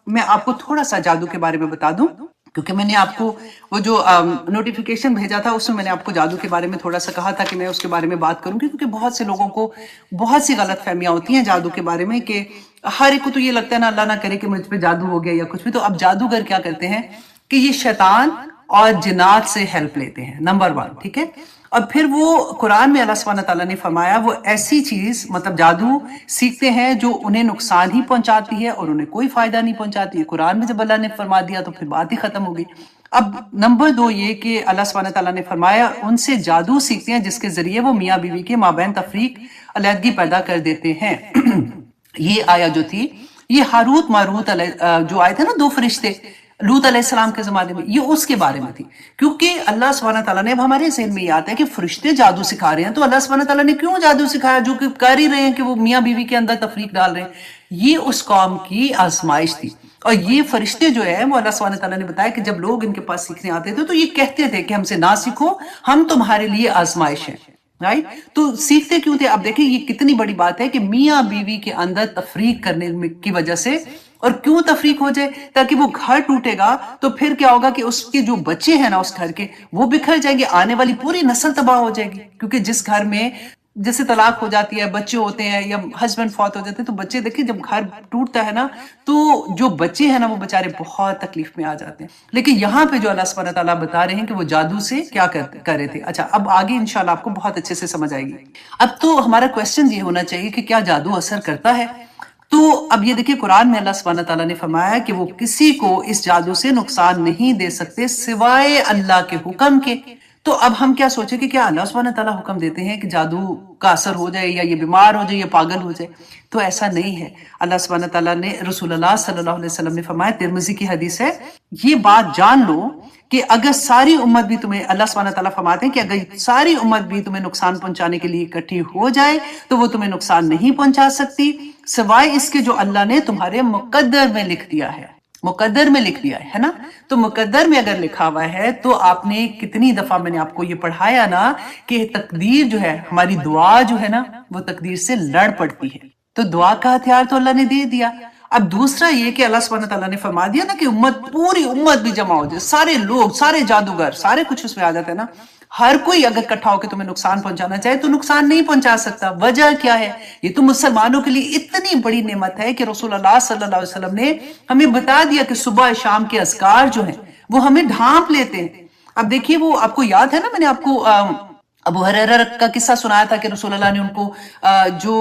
میں آپ کو تھوڑا سا جادو کے بارے میں بتا دوں، کیونکہ میں نے آپ کو وہ جو نوٹیفیکیشن بھیجا تھا اس میں میں نے آپ کو جادو کے بارے میں تھوڑا سا کہا تھا کہ میں اس کے بارے میں بات کروں گی، کیونکہ بہت سے لوگوں کو بہت سی غلط فہمیاں ہوتی ہیں جادو کے بارے میں، کہ ہر ایک کو تو یہ لگتا ہے نا اللہ نہ کرے کہ مجھ پہ جادو ہو گیا یا کچھ بھی. تو اب جادوگر کیا کرتے ہیں کہ یہ شیطان اور جنات سے ہیلپ لیتے ہیں، نمبر 1، ٹھیک ہے. اور پھر وہ قرآن میں اللہ سبحانہ تعالیٰ نے فرمایا وہ ایسی چیز، مطلب جادو سیکھتے ہیں جو انہیں نقصان ہی پہنچاتی ہے اور انہیں کوئی فائدہ نہیں پہنچاتی ہے. قرآن میں جب اللہ نے فرما دیا تو پھر بات ہی ختم ہو گئی. اب نمبر 2 یہ کہ اللہ سبحانہ تعالیٰ نے فرمایا ان سے جادو سیکھتے ہیں جس کے ذریعے وہ میاں بیوی کے مابین تفریق، علیحدگی پیدا کر دیتے ہیں. یہ آیا جو تھی، یہ ہاروت ماروت جو آئے تھے نا 2 فرشتے لوط علیہ السلام کے زمانے میں، یہ اس کے بارے میں تھی. کیونکہ اللہ سبحانہ تعالیٰ نے، اب ہمارے ذہن میں یہ آتا ہے کہ فرشتے جادو سکھا رہے ہیں، تو اللہ سبحانہ تعالیٰ نے کیوں جادو سکھایا، جو کہ کر ہی رہے ہیں کہ وہ میاں بیوی کے اندر تفریق ڈال رہے ہیں. یہ اس قوم کی آزمائش تھی. اور یہ فرشتے جو ہیں وہ اللہ سبحانہ تعالیٰ نے بتایا کہ جب لوگ ان کے پاس سیکھنے آتے تھے تو یہ کہتے تھے کہ ہم سے نہ سیکھو، ہم تمہارے لیے آزمائش ہیں. رائٹ، تو سیکھتے کیوں تھے؟ اب دیکھیں یہ کتنی بڑی بات ہے کہ میاں بیوی کے اندر تفریق کرنے کی وجہ سے، اور کیوں تفریق ہو جائے؟ تاکہ وہ گھر ٹوٹے گا تو پھر کیا ہوگا کہ اس کے جو بچے ہیں نا اس گھر کے، وہ بکھر جائیں گے، آنے والی پوری نسل تباہ ہو جائے گی. کیونکہ جس گھر میں جیسے طلاق ہو جاتی ہے، بچے ہوتے ہیں یا ہسبینڈ فوت ہو جاتے ہیں، تو بچے دیکھیں جب گھر ٹوٹتا ہے نا تو جو بچے ہیں نا وہ بےچارے بہت تکلیف میں آ جاتے ہیں. لیکن یہاں پہ جو اللہ سبحانہ تعالیٰ بتا رہے ہیں کہ وہ جادو سے کیا کر رہے تھے. اچھا، اب آگے انشاءاللہ آپ کو بہت اچھے سے سمجھ آئے گی. اب تو ہمارا کویسچن یہ ہونا چاہیے کہ کیا جادو اثر کرتا ہے؟ تو اب یہ دیکھیں قرآن میں اللہ سبحانہ تعالیٰ نے فرمایا کہ وہ کسی کو اس جادو سے نقصان نہیں دے سکتے سوائے اللہ کے حکم کے. تو اب ہم کیا سوچیں کہ کیا اللہ سبحانہ تعالیٰ حکم دیتے ہیں کہ جادو کا اثر ہو جائے یا یہ بیمار ہو جائے یا پاگل ہو جائے؟ تو ایسا نہیں ہے. اللہ سبحانہ تعالیٰ نے رسول اللہ صلی اللہ علیہ وسلم نے فرمایا، ترمذی کی حدیث ہے، یہ بات جان لو کہ اگر ساری امت بھی تمہیں، اللہ سبحانہ تعالیٰ فرماتے ہیں کہ اگر ساری امت بھی تمہیں نقصان پہنچانے کے لیے اکٹھی ہو جائے تو وہ تمہیں نقصان نہیں پہنچا سکتی سوائے اس کے جو اللہ نے تمہارے مقدر میں لکھ دیا ہے. مقدر میں لکھ دیا ہے نا. تو مقدر میں اگر لکھا ہوا ہے تو آپ نے کتنی دفعہ میں نے آپ کو یہ پڑھایا نا کہ تقدیر جو ہے، ہماری دعا جو ہے نا، وہ تقدیر سے لڑ پڑتی ہے. تو دعا کا ہتھیار تو اللہ نے دے دیا. اب دوسرا یہ کہ اللہ سبحانہ تعالیٰ نے فرما دیا نا کہ پوری امت بھی جمع ہو جائے، سارے لوگ، سارے جادوگر، سارے کچھ اس میں آ جاتے ہیں نا. ہر کوئی اگر اکٹھا ہو کے تمہیں نقصان پہنچانا چاہے تو نقصان نہیں پہنچا سکتا. وجہ کیا ہے؟ یہ تو مسلمانوں کے لیے اتنی بڑی نعمت ہے کہ رسول اللہ صلی اللہ علیہ وسلم نے ہمیں بتا دیا کہ صبح شام کے اذکار جو ہیں وہ ہمیں ڈھانپ لیتے ہیں. اب دیکھیے، وہ آپ کو یاد ہے نا، میں نے آپ کو ابو ہریرہ کا قصہ سنایا تھا کہ رسول اللہ نے ان کو جو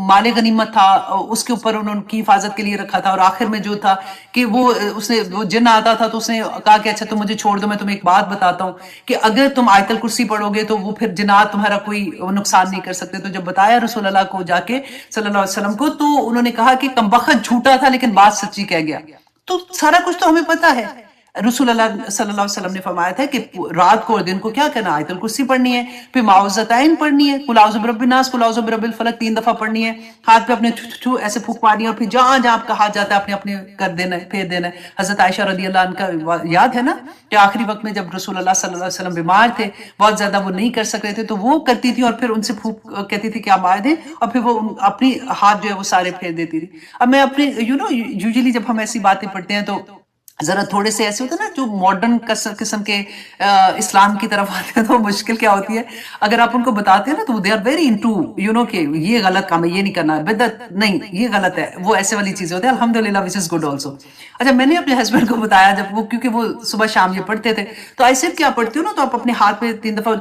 مال غنیمت تھا اس کے اوپر انہوں کی حفاظت کے لیے رکھا تھا، اور آخر میں جو تھا کہ وہ جن آتا تھا تو اس نے کہا کہ اچھا تم مجھے چھوڑ دو، میں تمہیں ایک بات بتاتا ہوں کہ اگر تم آیت الکرسی پڑھو گے تو وہ پھر جنات تمہارا کوئی نقصان نہیں کر سکتے. تو جب بتایا رسول اللہ کو جا کے صلی اللہ علیہ وسلم کو، تو انہوں نے کہا کہ کمبخت جھوٹا تھا لیکن بات سچی کہہ گیا. تو سارا کچھ تو ہمیں پتا ہے. رسول اللہ صلی اللہ علیہ وسلم نے فرمایا تھا کہ رات کو اور دن کو کیا کرنا، آیت الکرسی پڑھنی ہے، پھر معوذتین پڑھنی ہے، قل اعوذ برب الناس، قل اعوذ برب الفلق 3 دفعہ پڑھنی ہے، ہاتھ پہ اپنے ایسے پھونک مارنی ہے، اور پھر جہاں جہاں آپ کہا جاتا ہے اپنے اپنے کر دینا ہے، پھیر دینا ہے. حضرت عائشہ رضی اللہ عنہ کا یاد ہے نا کہ آخری وقت میں جب رسول اللہ صلی اللہ علیہ وسلم بیمار تھے، بہت زیادہ وہ نہیں کر سک رہے تھے، تو وہ کرتی تھی اور پھر ان سے پھونک کہتی تھی کہ آپ آئے دیں، اور پھر وہ اپنی ہاتھ جو ہے وہ سارے پھیر دیتی تھی. اب میں اپنے یوزلی جب ہم ایسی باتیں پڑھتے ہیں تو ذرا تھوڑے سے ایسے ہوتے ہیں نا جو ماڈرن قسم کے اسلام کی طرف آتے ہیں، تو مشکل کیا ہوتی ہے، اگر آپ ان کو بتاتے ہیں نا تو دے آر ویری انٹو کہ یہ غلط کام ہے، یہ نہیں کرنا، بدعت نہیں، یہ غلط ہے، وہ ایسے والی چیزیں ہوتی ہیں. الحمدللہ وچ از گڈ آلسو. اچھا، میں نے اپنے ہسبینڈ کو بتایا جب وہ، کیونکہ وہ صبح شام یہ پڑھتے تھے، تو ایسے کیا پڑھتے ہو نا تو آپ اپنے ہاتھ پہ 3 دفعہ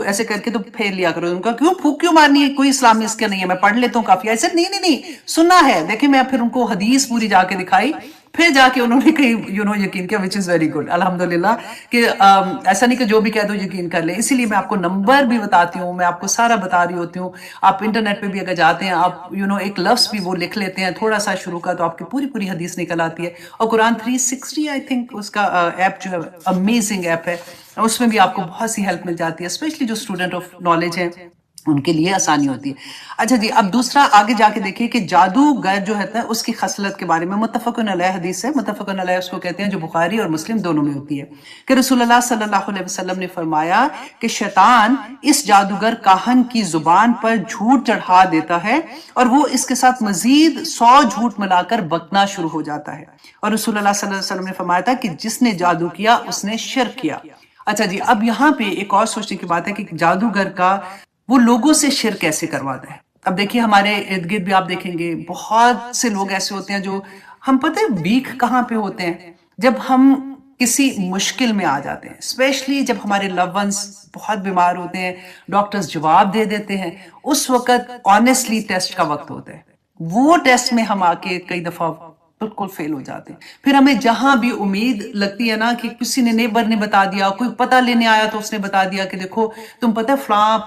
ایسے کر کے تو پھیر لیا کرو. ان کا کیوں پھونک کیوں مارنی ہے، کوئی اسلام میں اس کا نہیں ہے، میں پڑھ لیتا ہوں کافی. ایسے نہیں سننا ہے. دیکھیں میں پھر ان کو حدیث پوری جا کے دکھائی، پھر جا کے انہوں نے کہیں یقین کیا، which is very good الحمدللہ، کہ ایسا نہیں کہ جو بھی کہہ دو یقین کر لیں. اسی لیے میں آپ کو نمبر بھی بتاتی ہوں، میں آپ کو سارا بتا رہی ہوتی ہوں. آپ انٹرنیٹ پہ بھی اگر جاتے ہیں، آپ ایک لفظ بھی وہ لکھ لیتے ہیں تھوڑا سا شروع کا، تو آپ کی پوری حدیث نکل آتی ہے. اور قرآن 360 آئی تھنک اس کا ایپ جو ہے امیزنگ ایپ ہے، اس میں بھی آپ کو بہت سی ہیلپ مل جاتی ہے، اسپیشلی جو اسٹوڈنٹ آف نالج ہیں ان کے لیے آسانی ہوتی ہے. اچھا جی، اب دوسرا آگے جا کے دیکھیں کہ جادوگر جو ہے اس کی خصلت کے بارے میں متفقن علیہ حدیث ہے. متفقن علیہ اس کو کہتے ہیں جو بخاری اور مسلم دونوں میں ہوتی ہے، کہ رسول اللہ صلی اللہ علیہ وسلم نے فرمایا کہ شیطان اس جادوگر کاہن کی زبان پر جھوٹ چڑھا دیتا ہے اور وہ اس کے ساتھ مزید 100 جھوٹ ملا کر بکنا شروع ہو جاتا ہے. اور رسول اللہ صلی اللہ علیہ وسلم نے فرمایا تھا کہ جس نے جادو کیا اس نے شرک کیا. اچھا جی، اب یہاں پہ ایک اور سوچنے کی بات ہے کہ جادوگر کا وہ لوگوں سے شرک کیسے کرواتا ہے. اب دیکھیے ہمارے ارد گرد بھی آپ دیکھیں گے بہت سے لوگ ایسے ہوتے ہیں جو ہم پتہ ہے بیک کہاں پہ ہوتے ہیں، جب ہم کسی مشکل میں آ جاتے ہیں، اسپیشلی جب ہمارے لو ونس بہت بیمار ہوتے ہیں، ڈاکٹرز جواب دے دیتے ہیں، اس وقت آنیسٹلی ٹیسٹ کا وقت ہوتا ہے. وہ ٹیسٹ میں ہم آ کے کئی دفعہ بالکل فیل ہو جاتے ہیں. پھر ہمیں جہاں بھی امید لگتی ہے نا کہ کسی نے نیبر نے بتا دیا، کوئی پتہ لینے آیا تو اس نے بتا دیا کہ دیکھو تم پتہ فلاں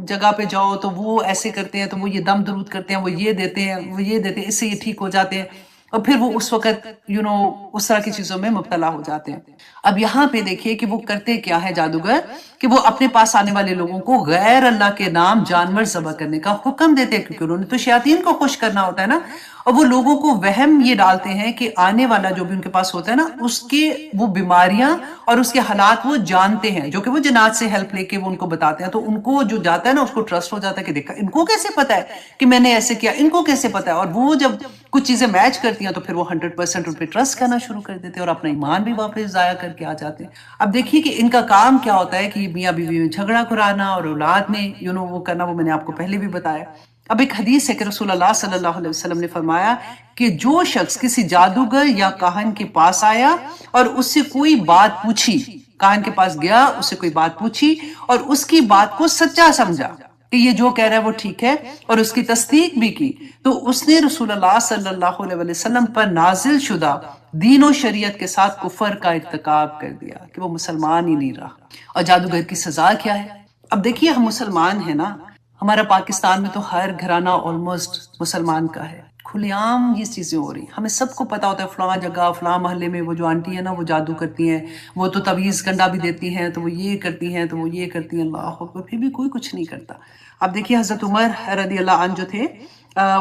جگہ پہ جاؤ تو وہ ایسے کرتے ہیں، تو وہ یہ دم درود کرتے ہیں، وہ یہ دیتے ہیں، وہ یہ دیتے ہیں، اس سے یہ ٹھیک ہو جاتے ہیں، اور پھر وہ اس وقت اس طرح کی چیزوں میں مبتلا ہو جاتے ہیں. اب یہاں پہ دیکھیے کہ وہ کرتے کیا ہے جادوگر، کہ وہ اپنے پاس آنے والے لوگوں کو غیر اللہ کے نام جانور ذبح کرنے کا حکم دیتے ہیں، کیونکہ انہوں نے تو شیاطین کو خوش کرنا ہوتا ہے نا. اور وہ لوگوں کو وہم یہ ڈالتے ہیں کہ آنے والا جو بھی ان کے پاس ہوتا ہے نا، اس کے وہ بیماریاں اور اس کے حالات وہ جانتے ہیں، جو کہ وہ جنات سے ہیلپ لے کے وہ ان کو بتاتے ہیں. تو ان کو جو جاتا ہے نا، اس کو ٹرسٹ ہو جاتا ہے کہ دیکھا ان کو کیسے پتا ہے کہ میں نے ایسے کیا، ان کو کیسے پتا ہے. اور وہ جب کچھ چیزیں میچ کرتی ہیں تو پھر وہ 100% ان پہ ٹرسٹ کرنا شروع کر دیتے ہیں اور اپنا ایمان بھی واپس ضائع کر کے آ جاتے ہیں. اب دیکھیے کہ ان کا کام کیا ہوتا ہے کہ میاں بیوی میں جھگڑا کرانا اور اولاد میں وہ کرنا، وہ میں نے آپ کو پہلے بھی بتایا. اب ایک حدیث ہے کہ رسول اللہ صلی اللہ علیہ وسلم نے فرمایا کہ جو شخص کسی جادوگر یا کاہن کے پاس آیا اور اس سے کوئی بات پوچھی، کاہن کے پاس گیا، اس سے کوئی بات پوچھی اور اس کی بات کو سچا سمجھا کہ یہ جو کہہ رہا ہے وہ ٹھیک ہے، اور اس کی تصدیق بھی کی، تو اس نے رسول اللہ صلی اللہ علیہ وسلم پر نازل شدہ دین و شریعت کے ساتھ کفر کا ارتکاب کر دیا کہ وہ مسلمان ہی نہیں رہا. اور جادوگر کی سزا کیا ہے؟ اب دیکھیے ہم مسلمان ہیں نا، ہمارا پاکستان میں تو ہر گھرانہ آلموسٹ مسلمان کا ہے، کھلے عام یہ چیزیں ہو رہی ہیں، ہمیں سب کو پتا ہوتا ہے فلاں جگہ فلاں محلے میں وہ جو آنٹی ہے نا وہ جادو کرتی ہیں، وہ تو تعویذ گنڈا بھی دیتی ہیں، تو وہ یہ کرتی ہیں، تو وہ یہ کرتی ہیں. اللہ اکبر، پھر بھی کوئی کچھ نہیں کرتا. اب دیکھیے حضرت عمر رضی اللہ عنہ جو تھے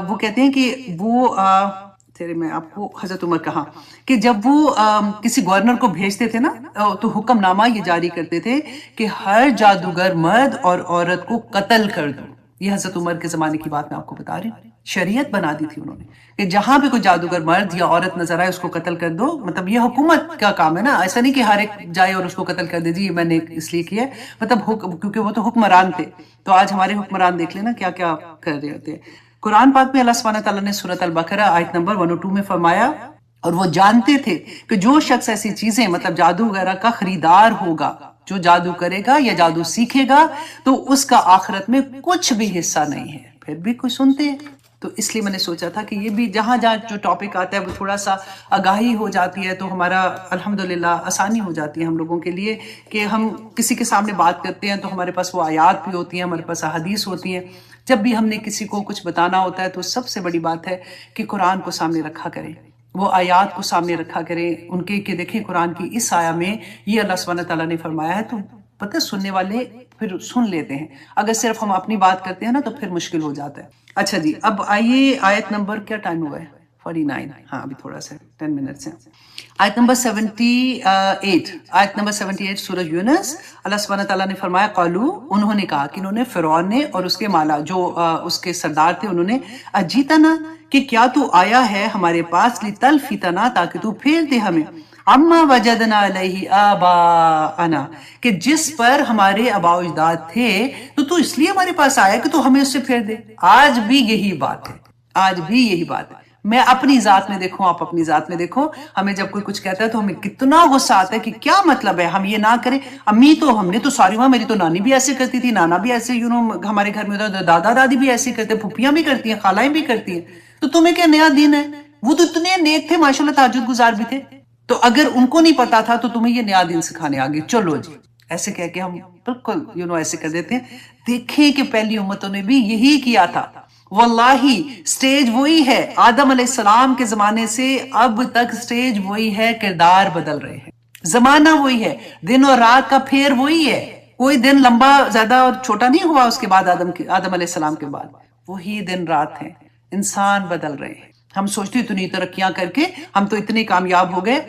وہ کہتے ہیں کہ وہ میں آپ کو حضرت عمر کہا کہ جب وہ کسی گورنر کو بھیجتے تھے نا تو حکم نامہ یہ جاری کرتے تھے کہ ہر جادوگر مرد اور عورت کو قتل کر دو. یہ حضرت عمر کے زمانے کی بات میں آپ کو بتا رہی ہوں، شریعت بنا دی تھی انہوں نے کہ جہاں پہ کوئی جادوگر مرد یا عورت نظر آئے اس کو قتل کر دو. مطلب یہ حکومت کا کام ہے نا، ایسا نہیں کہ ہر ایک جائے اور اس کو قتل کر دے جی میں نے اس لیے کیا ہے، مطلب کیونکہ وہ تو حکمران تھے. تو آج ہمارے حکمران دیکھ لینا کیا کیا کر رہے ہوتے ہیں. قرآن پاک میں اللہ سبحانہ تعالیٰ نے سورۃ البقرہ آیت نمبر 102 میں فرمایا، اور وہ جانتے تھے کہ جو شخص ایسی چیزیں مطلب جادو وغیرہ کا خریدار ہوگا، جو جادو کرے گا یا جادو سیکھے گا، تو اس کا آخرت میں کچھ بھی حصہ نہیں ہے. پھر بھی کوئی سنتے ہیں. تو اس لیے میں نے سوچا تھا کہ یہ بھی جہاں جہاں جو ٹاپک آتا ہے وہ تھوڑا سا آگاہی ہو جاتی ہے تو ہمارا الحمدللہ آسانی ہو جاتی ہے ہم لوگوں کے لیے کہ ہم کسی کے سامنے بات کرتے ہیں تو ہمارے پاس وہ آیات بھی ہوتی ہیں، ہمارے پاس احادیث ہوتی ہیں. جب بھی ہم نے کسی کو کچھ بتانا ہوتا ہے تو سب سے بڑی بات ہے کہ قرآن کو سامنے رکھا کریں، وہ آیات کو سامنے رکھا کریں ان کے کہ دیکھیں قرآن کی اس آیہ میں یہ اللہ سبحانہ تعالیٰ نے فرمایا ہے. تو پتہ سننے والے پھر سن لیتے ہیں، اگر صرف ہم اپنی بات کرتے ہیں نا تو پھر مشکل ہو جاتا ہے. اچھا جی، اب آئیے آیت نمبر کیا ٹائم ہوا ہے 49، ہاں ابھی تھوڑا سا 10 منٹس ہیں. آیت نمبر 78، آیت نمبر 78 سورہ یونس. اللہ سبحانہ تعالیٰ نے فرمایا قالو، انہوں نے کہا کہ انہوں نے فرعون نے اور اس کے مالا جو اس کے سردار تھے انہوں نے اجیتنا کہ کیا تو آیا ہے ہمارے پاس لتلفتنا تاکہ تو پھیر دے ہمیں اما وجدنا علیہ آباءنا کہ جس پر ہمارے آباء و اجداد تھے تو اس لیے ہمارے پاس آیا کہ تو ہمیں اس سے پھیر دے. آج بھی یہی بات ہے، آج بھی یہی بات ہے. میں اپنی ذات میں دیکھوں، آپ اپنی ذات میں دیکھو، ہمیں جب کوئی کچھ کہتا ہے تو ہمیں کتنا غصہ آتا ہے کہ کیا مطلب ہے ہم یہ نہ کریں. امی تو ہم نے تو ساری میری تو نانی بھی ایسے کرتی تھی، نانا بھی ایسے ہمارے گھر میں دادا دادی بھی ایسے کرتے، پھوپھیاں بھی کرتی ہیں، خالائیں بھی کرتی ہیں. تو تمہیں کیا نیا دین ہے؟ وہ تو اتنے نیک تھے ماشاءاللہ، تہجد گزار بھی تھے. تو اگر ان کو نہیں پتا تھا تو تمہیں یہ نیا دین سکھانے آگے چلو جی، ایسے کہہ کے ہم بالکل ایسے کر دیتے ہیں. دیکھیں کہ پہلی امتوں نے بھی یہی کیا تھا. واللہ سٹیج وہی ہے، آدم علیہ السلام کے زمانے سے اب تک سٹیج وہی ہے، کردار بدل رہے ہیں، زمانہ وہی ہے، دن اور رات کا پھیر وہی ہے. کوئی دن لمبا زیادہ اور چھوٹا نہیں ہوا اس کے بعد آدم علیہ السلام کے بعد، وہی دن رات ہیں. انسان بدل رہے ہیں. ہم سوچتے اتنی ترقیاں کر کے ہم تو اتنے کامیاب ہو گئے،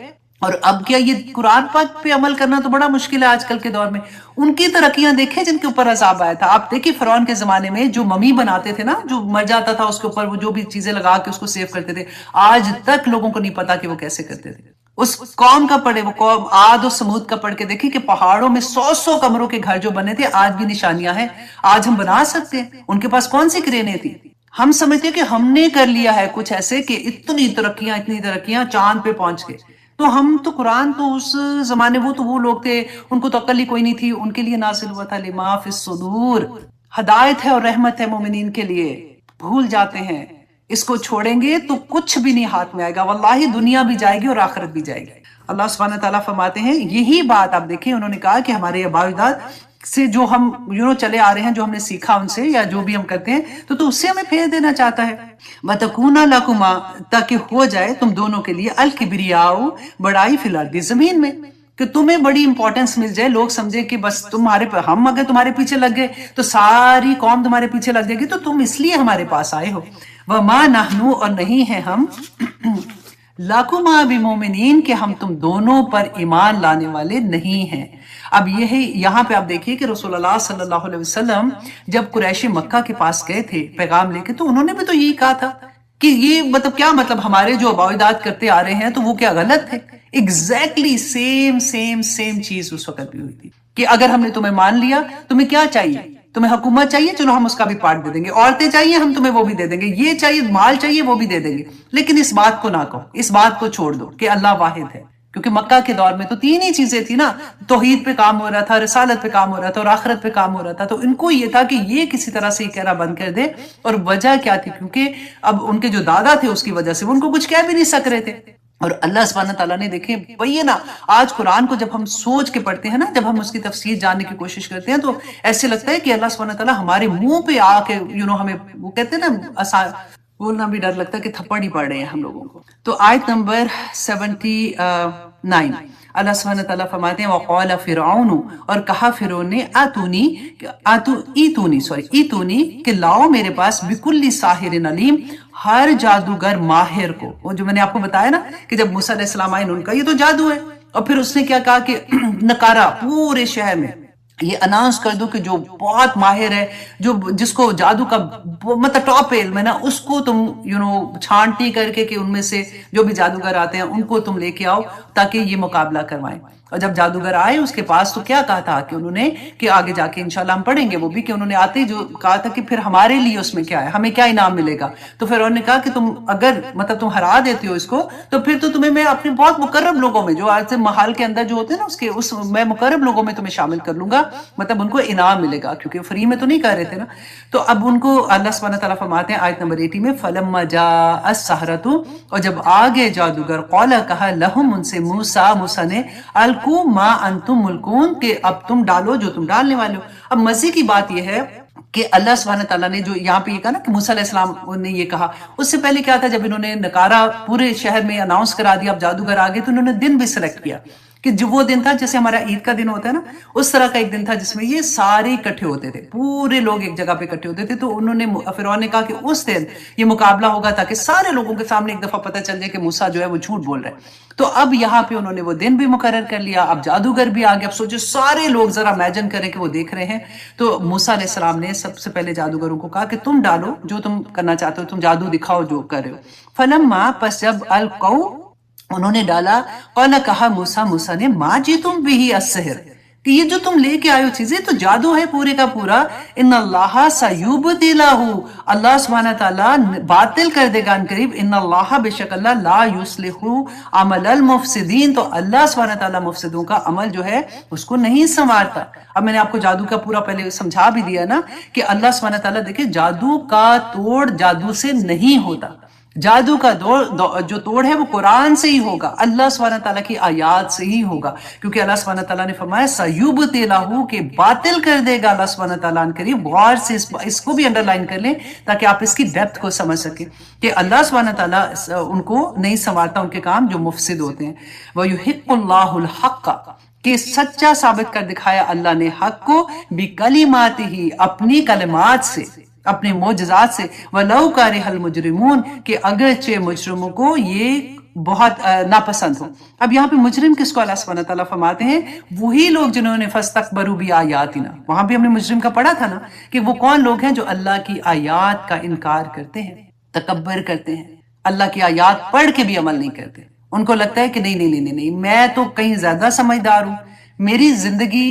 اور اب کیا یہ قرآن پاک پہ عمل کرنا تو بڑا مشکل ہے آج کل کے دور میں. ان کی ترقیاں دیکھیں جن کے اوپر عذاب آیا تھا. آپ دیکھیں فرعون کے زمانے میں جو ممی بناتے تھے نا، جو مر جاتا تھا اس کے اوپر وہ جو بھی چیزیں لگا کے اس کو سیو کرتے تھے، آج تک لوگوں کو نہیں پتا کہ وہ کیسے کرتے تھے. اس قوم کا پڑھے، وہ قوم عاد و سمود کا پڑھ کے دیکھیں کہ پہاڑوں میں 100 کمروں کے گھر جو بنے تھے آج بھی نشانیاں ہیں. آج ہم بنا سکتے ہیں، ان کے پاس کون سی کرینیں تھی. ہم سمجھتے کہ ہم نے کر لیا ہے کچھ ایسے کہ اتنی ترقیاں چاند پہ پہنچ گئے. تو ہم تو قرآن تو اس زمانے وہ لوگ تھے ان کو تو عقل ہی کوئی نہیں تھی، ان کے لیے نازل ہوا تھا لما فی الصدور، ہدایت ہے اور رحمت ہے مومنین کے لیے. بھول جاتے ہیں، اس کو چھوڑیں گے تو کچھ بھی نہیں ہاتھ میں آئے گا. واللہ دنیا بھی جائے گی اور آخرت بھی جائے گی. اللہ سبحانہ تعالیٰ فرماتے ہیں یہی بات آپ دیکھیں، انہوں نے کہا کہ ہمارے آباء و اجداد سے جو ہم چلے آ رہے ہیں، جو ہم نے سیکھا ان سے یا جو بھی ہم کرتے ہیں تو اس سے ہمیں پھیر دینا چاہتا ہے. وَتَكُونَ لَكُمَا تاکہ ہو جائے تم دونوں کے لیے الکبریاء بڑائی فی الارض زمین میں، کہ تمہیں بڑی امپورٹنس مل جائے، لوگ سمجھے کہ بس ہم اگر تمہارے پیچھے لگ گئے تو ساری قوم تمہارے پیچھے لگ جائے گی، تو تم اس لیے ہمارے پاس آئے ہو. وَمَا نَحْنُ اور نہیں ہیں ہم لَكُمَا بِمُؤْمِنِينَ کہ ہم تم دونوں پر ایمان لانے والے نہیں ہیں. اب یہاں پہ آپ دیکھیے کہ رسول اللہ صلی اللہ علیہ وسلم جب قریشی مکہ کے پاس گئے تھے پیغام لے کے، تو انہوں نے بھی تو یہی کہا تھا کہ یہ کیا مطلب ہمارے جو آباء و اجداد کرتے آ رہے ہیں تو وہ کیا غلط ہے. ایگزیکٹلی سیم چیز اس وقت بھی ہوئی تھی کہ اگر ہم نے تمہیں مان لیا، تمہیں کیا چاہیے؟ تمہیں حکومت چاہیے، چلو ہم اس کا بھی پارٹ دے دیں گے. عورتیں چاہیے، ہم تمہیں وہ بھی دے دیں گے. یہ چاہیے، مال چاہیے، وہ بھی دے دیں گے. لیکن اس بات کو نہ کہو، اس بات کو چھوڑ دو کہ اللہ واحد ہے. کیونکہ مکہ کے دور میں تو 3 ہی چیزیں تھی نا، توحید پہ کام ہو رہا تھا، رسالت پہ کام ہو رہا تھا اور آخرت پہ کام ہو رہا تھا. تو ان کو یہ تھا کہ یہ کسی طرح سے یہ کہنا بند کر دے. اور وجہ کیا تھی؟ کیونکہ اب ان کے جو دادا تھے اس کی وجہ سے وہ ان کو کچھ کہہ بھی نہیں سک رہے تھے. اور اللہ سبحانہ تعالیٰ نے دیکھیں وہی ہے نا، آج قرآن کو جب ہم سوچ کے پڑھتے ہیں نا، جب ہم اس کی تفسیر جاننے کی کوشش کرتے ہیں، تو ایسے لگتا ہے کہ اللہ سبحانہ تعالیٰ ہمارے منہ پہ آ کے ہمیں، وہ کہتے ہیں نا، بولنا بھی ڈر لگتا ہے کہ تھپڑ ہی پڑ رہے ہیں ہم لوگوں کو۔ تو آیت نمبر 79، اللہ سبحانہ تعالیٰ فرماتے ہیں وَقَالَ فِرْعَوْنُ، اور کہا فرعون نے ایتونی کہ لاؤ میرے پاس بِكُلِّ ساحر علیم، ہر جادوگر ماہر کو۔ وہ جو میں نے آپ کو بتایا نا کہ جب موسیٰ علیہ السلام آئے ان کا یہ تو جادو ہے، اور پھر اس نے کیا کہا کہ نکارا پورے شہر میں یہ اناؤنس کر دو کہ جو بہت ماہر ہے، جس کو جادو کا مطلب ٹاپ علم ہے نا، اس کو تم چھانٹی کر کے کہ ان میں سے جو بھی جادوگر آتے ہیں ان کو تم لے کے آؤ تاکہ یہ مقابلہ کروائیں۔ اور جب جادوگر آئے اس کے پاس تو کیا کہا تھا کہ انہوں نے، کہ آگے جا کے انشاءاللہ ہم پڑھیں گے وہ بھی، کہ انہوں نے آتے جو کہا تھا کہ پھر ہمارے لیے اس میں کیا ہے، ہمیں کیا انعام ملے گا۔ تو پھر انہوں نے کہا کہ تم اگر مطلب تم ہرا دیتے ہو اس کو تو پھر تو تمہیں میں اپنے بہت مقرب لوگوں میں، جو آج سے محل کے اندر جو ہوتے ہیں نا میں مقرب لوگوں میں تمہیں شامل کر لوں گا، مطلب ان کو انعام ملے گا، کیونکہ فری میں تو نہیں کہہ رہے تھے نا۔ تو اب ان کو اللہ سبحانہ تعالیٰ فرماتے ہیں آیت نمبر 80 میں فَلَمَّا جَاءَ السَّحَرَةُ، اور جب آگے جادوگر، قَالَ کہا لَهُمْ ان سے موسیٰ نے الْقُوا مَا أَنْتُمْ مُلْقُونَ، کہ اب تم ڈالو جو تم ڈالنے والے ہو۔ اب مزے کی بات یہ ہے کہ اللہ سبحانہ تعالیٰ نے جو یہاں پہ یہ کہا نا کہ موسیٰ علیہ السلام نے یہ کہا، اس سے پہلے کیا تھا، جب انہوں نے نکارا پورے شہر میں اناؤنس کرا دیا اب جادوگر آگے، تو انہوں نے دن بھی سلیکٹ کیا کہ جو وہ دن تھا جیسے ہمارا عید کا دن ہوتا ہے نا، اس طرح کا ایک دن تھا جس میں یہ سارے اکٹھے ہوتے تھے، پورے لوگ ایک جگہ پہ اکٹھے ہوتے تھے۔ تو انہوں نے، فرعون نے کہا کہ اس دن یہ مقابلہ ہوگا تاکہ سارے لوگوں کے سامنے ایک دفعہ پتہ چل جائے کہ موسیٰ جو ہے وہ جھوٹ بول رہے ہیں۔ تو اب یہاں پہ انہوں نے وہ دن بھی مقرر کر لیا، اب جادوگر بھی آگے۔ اب سوچو سارے لوگ ذرا امیجن کریں کہ وہ دیکھ رہے ہیں۔ تو موسیٰ علیہ السلام نے سب سے پہلے جادوگروں کو کہا کہ تم ڈالو جو تم کرنا چاہتے ہو، تم جادو دکھاؤ جو کر رہے ہو۔ فلما، پس جب القوا، انہوں نے ڈالا، قال کہا موسیٰ نے ما جئتم به السحر، کہ یہ جو تم لے کے آئے ہو چیزیں تو جادو ہے پورے کا پورا۔ ان اللہ سیبطلہ، اللہ سبحانہ تعالیٰ باطل کر دے گا ان قریب۔ ان اللہ، بے شک اللہ، لا یصلح عمل المفسدین، تو اللہ سبحانہ تعالیٰ مفسدوں کا عمل جو ہے اس کو نہیں سنوارتا۔ اب میں نے آپ کو جادو کا پورا پہلے سمجھا بھی دیا نا کہ اللہ سبحانہ تعالیٰ دیکھیں جادو کا توڑ جادو سے نہیں ہوتا، جادو کا جو توڑ ہے وہ قرآن سے ہی ہوگا، اللہ سبحانہ تعالیٰ کی آیات سے ہی ہوگا، کیونکہ اللہ سبحانہ تعالیٰ نے فرمایا سیبطلہ، کہ باطل کر دے گا اللہ سبحانہ تعالیٰ ان قریب۔ غور سے اس کو بھی انڈر لائن کر لیں تاکہ آپ اس کی ڈیپتھ کو سمجھ سکیں کہ اللہ سبحانہ تعالیٰ ان کو نہیں سنوارتا ان کے کام جو مفسد ہوتے ہیں۔ وَيُحِقُّ اللَّهُ الْحَقَّ، کہ سچا ثابت کر دکھایا اللہ نے حق کو، بِكَلِمَاتِهِ، اپنی کلمات سے، اپنے معجزات سے، وَلَوْ كَرِهَ الْمُجْرِمُونَ، کہ اگرچہ مجرموں کو یہ بہت ناپسند ہو۔ اب یہاں پہ مجرم کس کو اللہ سبحانہ تعالیٰ فرماتے ہیں؟ وہی لوگ جنہوں نے فَاسْتَكْبَرُوا بِآيَاتِنَا، وہاں بھی ہم نے مجرم کا پڑھا تھا نا کہ وہ کون لوگ ہیں جو اللہ کی آیات کا انکار کرتے ہیں، تکبر کرتے ہیں، اللہ کی آیات پڑھ کے بھی عمل نہیں کرتے۔ ان کو لگتا ہے کہ نہیں، میں تو کہیں زیادہ سمجھدار ہوں، میری زندگی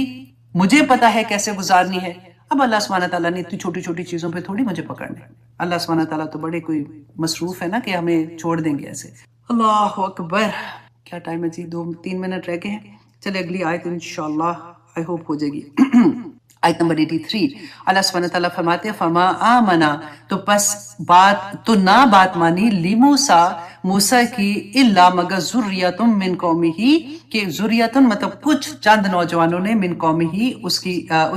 مجھے پتا ہے کیسے گزارنی ہے۔ اب اللہ سبحانہ تعالیٰ نے اتنی چھوٹی چھوٹی چیزوں پہ تھوڑی مجھے پکڑنا ہے۔ اللہ سبحانہ تعالیٰ تو بڑے کوئی مصروف ہے نا کہ ہمیں چھوڑ دیں گے ایسے۔ اللہ اکبر، کیا ٹائم ہے جی؟ 2-3 منٹ رہ گئے ہیں۔ چلے اگلی آیت انشاءاللہ آئی ہوپ ہو جائے گی۔ آیت نمبر 83، اللہ سبحانہ تعالیٰ فرماتے ہیں فما آمنا، تو پس بات مانی لموسیٰ، موسیٰ کی، الا مگر ذریۃ من قومہ، کہ ذریۃ مطلب کچھ چند نوجوانوں نے، من قومہ اس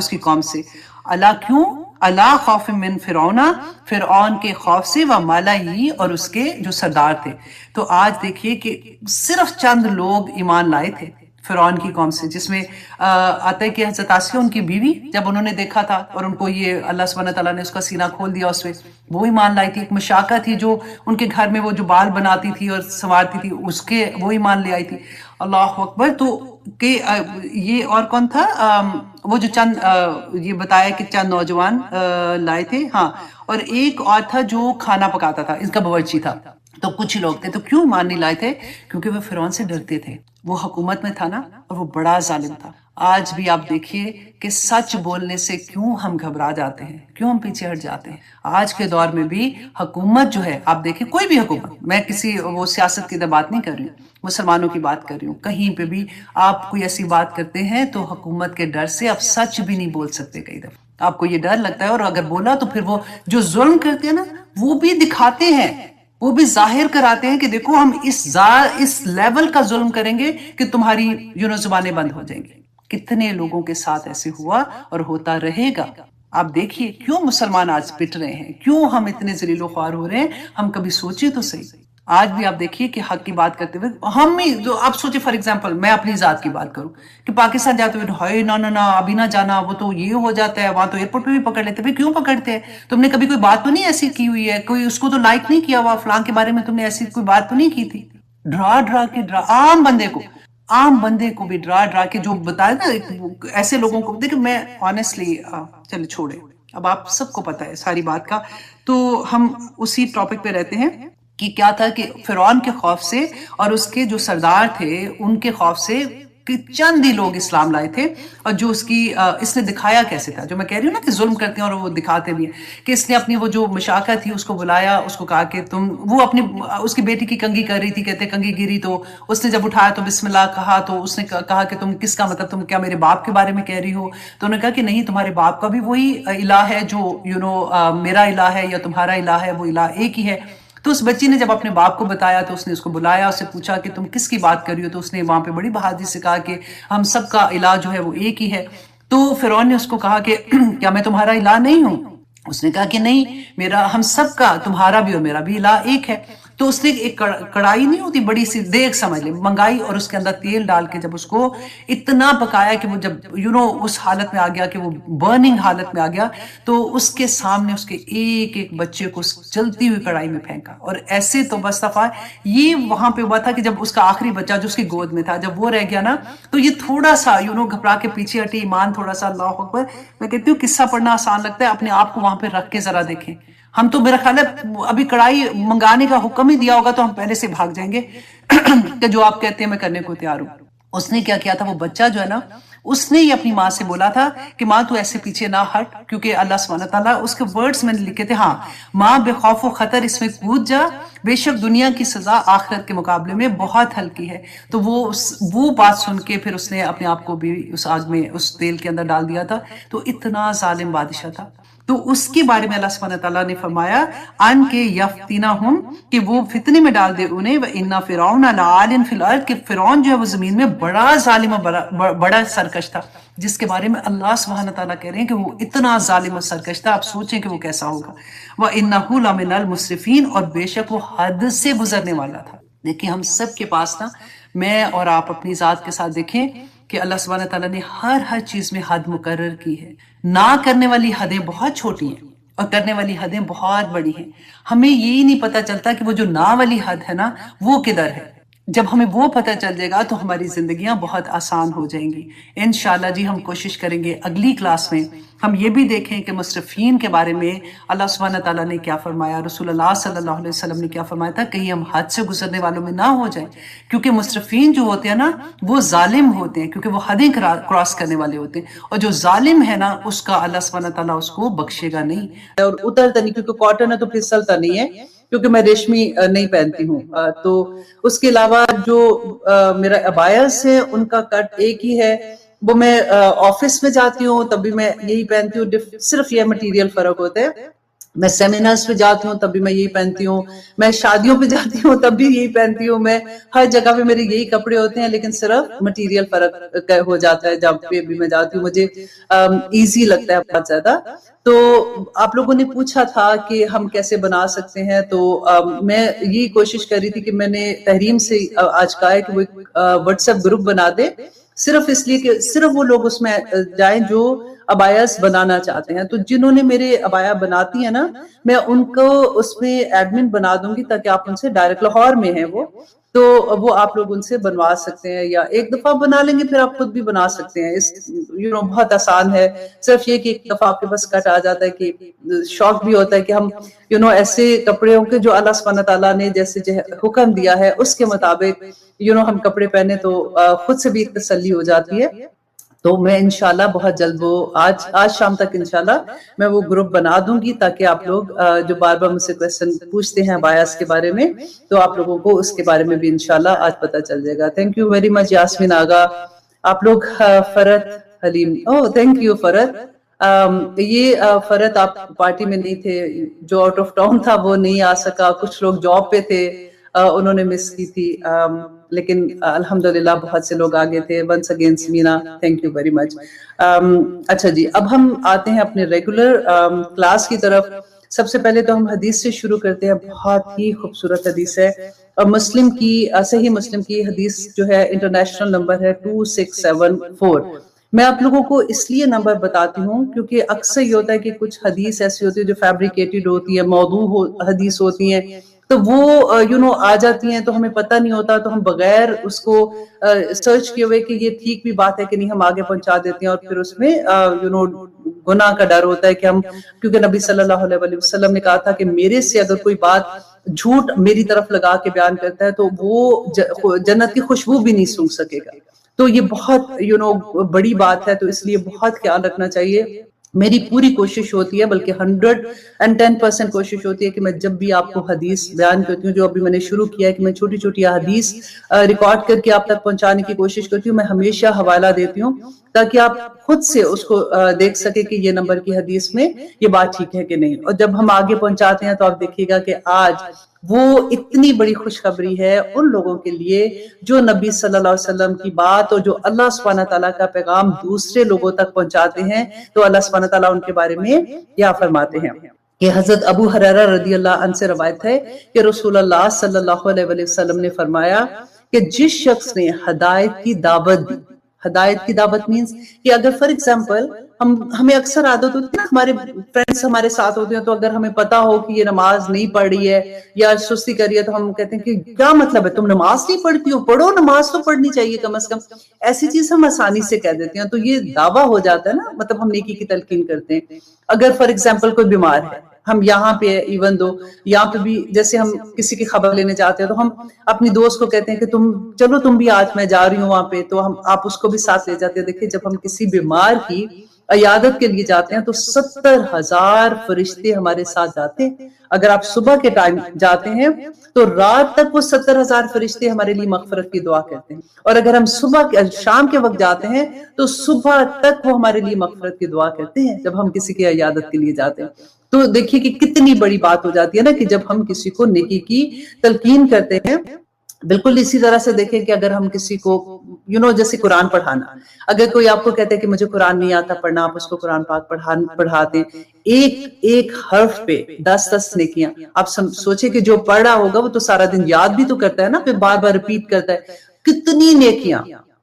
کی قوم سے، اللہ کیوں؟ اللہ خوف من فرعون کے خوف سے، و ملئہ، اور اس کے جو سردار تھے۔ تو آج دیکھیے کہ صرف چند لوگ ایمان لائے تھے فرعون کی قوم سے، جس میں آتا ہے کہ حضرت آسیہ ان کی بیوی، جب انہوں نے دیکھا تھا اور ان کو یہ اللہ سبحانہ تعالیٰ نے اس کا سینہ کھول دیا، اس میں وہ ایمان لائی تھی۔ ایک مشاکہ تھی جو ان کے گھر میں وہ جو بال بناتی تھی اور سنوارتی تھی، اس کے وہ ایمان لے آئی تھی۔ اللہ اکبر۔ تو کہ یہ اور کون تھا؟ وہ جو چند یہ بتایا کہ چند نوجوان لائے تھے، ہاں، اور ایک اور تھا جو کھانا پکاتا تھا، اس کا باورچی تھا۔ تو کچھ لوگ تھے۔ تو کیوں ایمان نہیں لائے تھے؟ کیونکہ وہ فرعون سے ڈرتے تھے، وہ حکومت میں تھا نا، اور وہ بڑا ظالم تھا۔ آج بھی آپ دیکھیے کہ سچ بولنے سے کیوں ہم گھبرا جاتے ہیں، کیوں ہم پیچھے ہٹ جاتے ہیں۔ آج کے دور میں بھی حکومت جو ہے، آپ دیکھیں کوئی بھی حکومت، میں کسی وہ سیاست کی بات نہیں کر رہی ہوں، مسلمانوں کی بات کر رہی ہوں، کہیں پہ بھی آپ کوئی ایسی بات کرتے ہیں تو حکومت کے ڈر سے آپ سچ بھی نہیں بول سکتے۔ کئی دفعہ آپ کو یہ ڈر لگتا ہے، اور اگر بولا تو پھر وہ جو ظلم کرتے ہیں نا وہ بھی دکھاتے ہیں وہ بھی ظاہر کراتے ہیں کہ دیکھو ہم اس لیول کا ظلم کریں گے کہ تمہاری زبانیں بند ہو جائیں گی. کتنے لوگوں کے ساتھ ایسے ہوا اور ہوتا رہے گا. آپ دیکھیے کیوں مسلمان آج پٹ رہے ہیں, کیوں ہم اتنے ذلیل و خوار ہو رہے ہیں. ہم کبھی سوچے تو صحیح. آج بھی آپ دیکھیے کہ حق کی بات کرتے ہوئے ہم ہی جو آپ سوچے, فار ایگزامپل میں اپنی ذات کی بات کروں کہ پاکستان جاتے ہوئے ہائے نہ ابھی نہ جانا, وہ تو یہ ہو جاتا ہے, وہاں تو ایئرپورٹ پہ بھی پکڑ لیتے ہیں. کیوں پکڑتے ہیں؟ تم نے کبھی کوئی بات تو نہیں ایسی کی ہوئی ہے, کوئی اس کو تو لائک نہیں کیا ہوا, فلاں کے بارے میں تم نے ایسی کوئی بات تو نہیں کی تھی. ڈرا کے عام بندے کو بھی ڈرا کے جو بتائے نا ایسے لوگوں کو. دیکھیں میں آنیسٹلی چلے چھوڑے, اب آپ سب کو پتا ہے ساری بات کا, تو ہم اسی ٹاپک پہ رہتے ہیں کہ کیا تھا کہ فرعون کے خوف سے اور اس کے جو سردار تھے ان کے خوف سے کہ چند ہی لوگ اسلام لائے تھے, اور جو اس نے دکھایا کیسے تھا, جو میں کہہ رہی ہوں نا کہ ظلم کرتے ہیں اور وہ دکھاتے بھی ہیں, کہ اس نے اپنی وہ جو مشاکہ تھی اس کو بلایا, اس کو کہا کہ وہ اس کی بیٹی کی کنگھی کر رہی تھی, کہتے کنگھی گری, تو اس نے جب اٹھایا تو بسم اللہ کہا, تو اس نے کہا کہ تم کس کا مطلب, تم کیا میرے باپ کے بارے میں کہہ رہی ہو؟ تو انہوں نے کہا کہ نہیں, تمہارے باپ کا بھی وہی الہ ہے جو میرا الہ ہے یا تمہارا الہ ہے, وہ الہ ایک ہی ہے. تو اس بچی نے جب اپنے باپ کو بتایا تو اس نے اس کو بلایا, اس سے پوچھا کہ تم کس کی بات کر رہی ہو, تو اس نے وہاں پہ بڑی بہادری سے کہا کہ ہم سب کا الہ جو ہے وہ ایک ہی ہے. تو فرعون نے اس کو کہا کہ کیا میں تمہارا الہ نہیں ہوں؟ اس نے کہا کہ نہیں, ہم سب کا, تمہارا بھی اور میرا بھی الہ ایک ہے. تو اس نے ایک کڑائی نہیں ہوتی بڑی سی, دیگ سمجھ لیں, منگائی, اور اس کے اندر تیل ڈال کے جب اس کو اتنا پکایا کہ وہ جب اس حالت میں آ گیا کہ وہ برننگ حالت میں آ گیا, تو اس کے سامنے اس کے ایک ایک بچے کو جلتی ہوئی کڑائی میں پھینکا. اور ایسے تو بس دفعہ یہ وہاں پہ ہوا تھا کہ جب اس کا آخری بچہ جو اس کی گود میں تھا جب وہ رہ گیا نا, تو یہ تھوڑا سا گھبرا کے پیچھے ہٹی, ایمان تھوڑا سا, اللہ اکبر. میں کہتی ہوں قصہ پڑھنا آسان لگتا ہے, اپنے آپ کو وہاں پہ رکھ کے ذرا دیکھیں. ہم تو میرا خیال ہے ابھی کڑائی منگانے کا حکم ہی دیا ہوگا تو ہم پہلے سے بھاگ جائیں گے کہ جو آپ کہتے ہیں میں کرنے کو تیار ہوں. اس نے کیا کیا تھا, وہ بچہ جو ہے نا, اس نے ہی اپنی ماں سے بولا تھا کہ ماں تو ایسے پیچھے نہ ہٹ, کیونکہ اللہ سبحانہ تعالیٰ, اس کے ورڈز میں نے لکھے تھے, ہاں ماں بے خوف و خطر اس میں کود جا, بے شک دنیا کی سزا آخرت کے مقابلے میں بہت ہلکی ہے. تو وہ بات سن کے پھر اس نے اپنے آپ کو بھی اس آگ میں, اس تیل کے اندر ڈال دیا تھا. تو اتنا ظالم بادشاہ تھا. تو اس کے بارے میں اللہ سبحانہ تعالیٰ نے فرمایا ان کے یفتنہم, کہ وہ فتنے میں ڈال دے انہیں, وَإِنَّ فِرْعَوْنَ لَعَالٍ فِي الْأَرْضِ, کہ فرعون جو ہے وہ زمین میں بڑا ظالم اور بڑا سرکش تھا, جس کے بارے میں اللہ سبحانہ تعالیٰ کہہ رہے ہیں کہ وہ اتنا ظالم اور سرکش تھا. آپ سوچیں کہ وہ کیسا ہوگا. وَإِنَّهُ لَمِنَ الْمُسْرِفِينَ, اور بے شک وہ حد سے گزرنے والا تھا. دیکھیں ہم سب کے پاس نا, میں اور آپ اپنی ذات کے ساتھ دیکھیں کہ اللہ سبحانہ تعالیٰ نے ہر چیز میں حد مقرر کی ہے. نہ کرنے والی حدیں بہت چھوٹی ہیں اور کرنے والی حدیں بہت بڑی ہیں. ہمیں یہی نہیں پتا چلتا کہ وہ جو نہ والی حد ہے نا وہ کدھر ہے. جب ہمیں وہ پتہ چل جائے گا تو ہماری زندگیاں بہت آسان ہو جائیں گی انشاءاللہ. جی ہم کوشش کریں گے اگلی کلاس میں ہم یہ بھی دیکھیں کہ مسرفین کے بارے میں اللہ سبحانہ تعالیٰ نے کیا فرمایا, رسول اللہ صلی اللہ علیہ وسلم نے کیا فرمایا تھا, کہیں ہم حد سے گزرنے والوں میں نہ ہو جائیں. کیونکہ مسرفین جو ہوتے ہیں نا وہ ظالم ہوتے ہیں, کیونکہ وہ حدیں کراس کرنے والے ہوتے ہیں, اور جو ظالم ہے نا اس کا اللہ سبحانہ تعالیٰ اس کو بخشے گا نہیں, اور اترتا نہیں, کیونکہ کاٹن ہے تو پھسلتا نہیں ہے, کیونکہ میں ریشمی نہیں پہنتی ہوں. تو اس کے علاوہ جو میرا ابایس ہے ان کا کٹ ایک ہی ہے. وہ میں آفس میں جاتی ہوں تب بھی میں یہی پہنتی ہوں, صرف یہ مٹیریل فرق ہوتا ہے. میں سیمینارز پہ جاتی ہوں تب بھی میں یہی پہنتی ہوں, میں شادیوں پہ جاتی ہوں تب بھی یہی پہنتی ہوں, میں ہر جگہ پہ میرے یہی کپڑے ہوتے ہیں, لیکن صرف مٹیریل فرق ہو جاتا ہے. جب پہ بھی میں جاتی ہوں مجھے ایزی لگتا ہے بہت زیادہ. تو آپ لوگوں نے پوچھا تھا کہ ہم کیسے بنا سکتے ہیں, تو میں یہی کوشش کر رہی تھی کہ میں نے تحریم سے آج کہا ہے کہ وہ ایک واٹس ایپ گروپ بنا دے, صرف اس لیے کہ صرف وہ لوگ اس میں جائیں جو ابایاس بنانا چاہتے ہیں. تو جنہوں نے میرے ابایا بناتی ہیں نا, میں ان کو اس میں ایڈمن بنا دوں گی تاکہ آپ ان سے ڈائریکٹ, لاہور میں ہیں وہ, تو وہ آپ لوگ ان سے بنوا سکتے ہیں, یا ایک دفعہ بنا لیں گے پھر آپ خود بھی بنا سکتے ہیں. بہت آسان ہے, صرف یہ کہ ایک دفعہ آپ کے پاس کٹ آ جاتا ہے کہ شوق بھی ہوتا ہے کہ ہم ایسے کپڑے ہوں کہ جو اللہ سبحانہ تعالیٰ نے جیسے حکم دیا ہے اس کے مطابق ہم کپڑے پہنے, تو خود سے بھی ایک تسلی ہو جاتی ہے. تو میں انشاءاللہ بہت جلد وہ آج شام تک انشاءاللہ میں وہ گروپ بنا دوں گی, تاکہ آپ لوگ جو بار بار مجھ سے کویسچن پوچھتے ہیں بایاس کے بارے میں, تو آپ لوگوں کو اس کے بارے میں بھی انشاءاللہ آج پتہ چل جائے گا. Thank you very much Yasmin Agha. آپ لوگ فرد حلیم, تھینک یو فرد. یہ فرد آپ پارٹی میں نہیں تھے، جو آؤٹ آف ٹاؤن تھا وہ نہیں آ سکا، کچھ لوگ جاب پہ تھے، انہوں نے مس کی تھی، لیکن الحمدللہ بہت سے لوگ آگے تھے. Once again Samina, thank you very much. اچھا جی، اب ہم آتے ہیں اپنے ریگولر کلاس کی طرف. سب سے پہلے تو ہم حدیث سے شروع کرتے ہیں. بہت ہی خوبصورت حدیث ہے، اور مسلم کی صحیح مسلم کی حدیث جو ہے انٹرنیشنل نمبر ہے 2674. میں آپ لوگوں کو اس لیے نمبر بتاتی ہوں کیونکہ اکثر یہ ہوتا ہے کہ کچھ حدیث ایسی ہوتی ہے جو فیبریکیٹڈ ہوتی ہے، موضوع حدیث ہوتی ہیں، تو وہ آ جاتی ہیں تو ہمیں پتہ نہیں ہوتا، تو ہم بغیر اس کو سرچ کیے ہوئے کہ یہ ٹھیک بھی بات ہے کہ نہیں، ہم آگے پہنچا دیتے ہیں، اور پھر اس میں گناہ کا ڈر ہوتا ہے کہ ہم، کیونکہ نبی صلی اللہ علیہ وسلم نے کہا تھا کہ میرے سے اگر کوئی بات جھوٹ میری طرف لگا کے بیان کرتا ہے تو وہ جنت کی خوشبو بھی نہیں سونگھ سکے گا. تو یہ بہت بڑی بات ہے، تو اس لیے بہت خیال رکھنا چاہیے. میری پوری کوشش ہوتی ہے، بلکہ 110% کوشش ہوتی ہے کہ میں جب بھی آپ کو حدیث بیان کرتی ہوں، جو ابھی میں نے شروع کیا ہے کہ میں چھوٹی چھوٹی حدیث ریکارڈ کر کے آپ تک پہنچانے کی کوشش کرتی ہوں. میں ہمیشہ حوالہ دیتی ہوں تاکہ آپ خود سے اس کو دیکھ سکے کہ یہ نمبر کی حدیث میں یہ بات ٹھیک ہے کہ نہیں. اور جب ہم آگے پہنچاتے ہیں تو آپ دیکھیے گا کہ آج وہ اتنی بڑی خوشخبری ہے ان لوگوں کے لیے جو نبی صلی اللہ علیہ وسلم کی بات اور جو اللہ سبحانہ تعالیٰ کا پیغام دوسرے لوگوں تک پہنچاتے ہیں. تو اللہ سبحانہ تعالیٰ ان کے بارے میں کیا فرماتے ہیں کہ حضرت ابو ہریرہ رضی اللہ عنہ سے روایت ہے کہ رسول اللہ صلی اللہ علیہ وسلم نے فرمایا کہ جس شخص نے ہدایت کی دعوت دی، ہدایت کی دعوت مینز کہ اگر فار ایگزامپل ہمیں اکثر عادت ہوتی ہے، ہمارے فرینڈس ہمارے ساتھ ہوتے ہیں، تو اگر ہمیں پتا ہو کہ یہ نماز نہیں پڑھ رہی ہے یا سستی کر رہی ہے تو ہم کہتے ہیں کہ کیا مطلب ہے، تم نماز نہیں پڑھتی ہو، پڑھو، نماز تو پڑھنی چاہیے کم از کم. ایسی چیز ہم آسانی سے کہہ دیتے ہیں، تو یہ دعویٰ ہو جاتا ہے نا، مطلب ہم نیکی کی تلقین کرتے ہیں. اگر فار ایگزامپل کوئی بیمار ہے، ہم یہاں پہ ایون دو یہاں پہ بھی جیسے ہم کسی کی خبر لینے جاتے ہیں تو ہم اپنی دوست کو کہتے ہیں کہ تم بھی آج میں جا رہی ہوں وہاں پہ، تو آپ اس کو بھی ساتھ لے جاتے ہیں. دیکھیں جب ہم کسی بیمار کی عیادت کے لیے جاتے ہیں تو 70,000 فرشتے ہمارے ساتھ جاتے ہیں. اگر آپ صبح کے ٹائم جاتے ہیں تو رات تک وہ 70,000 فرشتے ہمارے لیے مغفرت کی دعا کرتے ہیں، اور اگر ہم شام کے وقت جاتے ہیں تو صبح تک وہ ہمارے لیے مغفرت کی دعا کرتے ہیں جب ہم کسی کی عیادت کے لیے جاتے ہیں. تو دیکھیے کہ کتنی بڑی بات ہو جاتی ہے نا کہ جب ہم کسی کو نیکی کی تلقین کرتے ہیں. بالکل اسی طرح سے دیکھیں کہ اگر ہم کسی کو جیسے قرآن پڑھانا، اگر کوئی آپ کو کہتے ہیں کہ مجھے قرآن نہیں آتا پڑھنا، آپ اس کو قرآن پاک پڑھاتے ہیں، ایک حرف پہ 10 نیکیاں. آپ سوچیں کہ جو پڑھ رہا ہوگا وہ تو سارا دن یاد بھی تو کرتا ہے نا، پھر بار بار ریپیٹ کرتا ہے، کتنی نیکیاں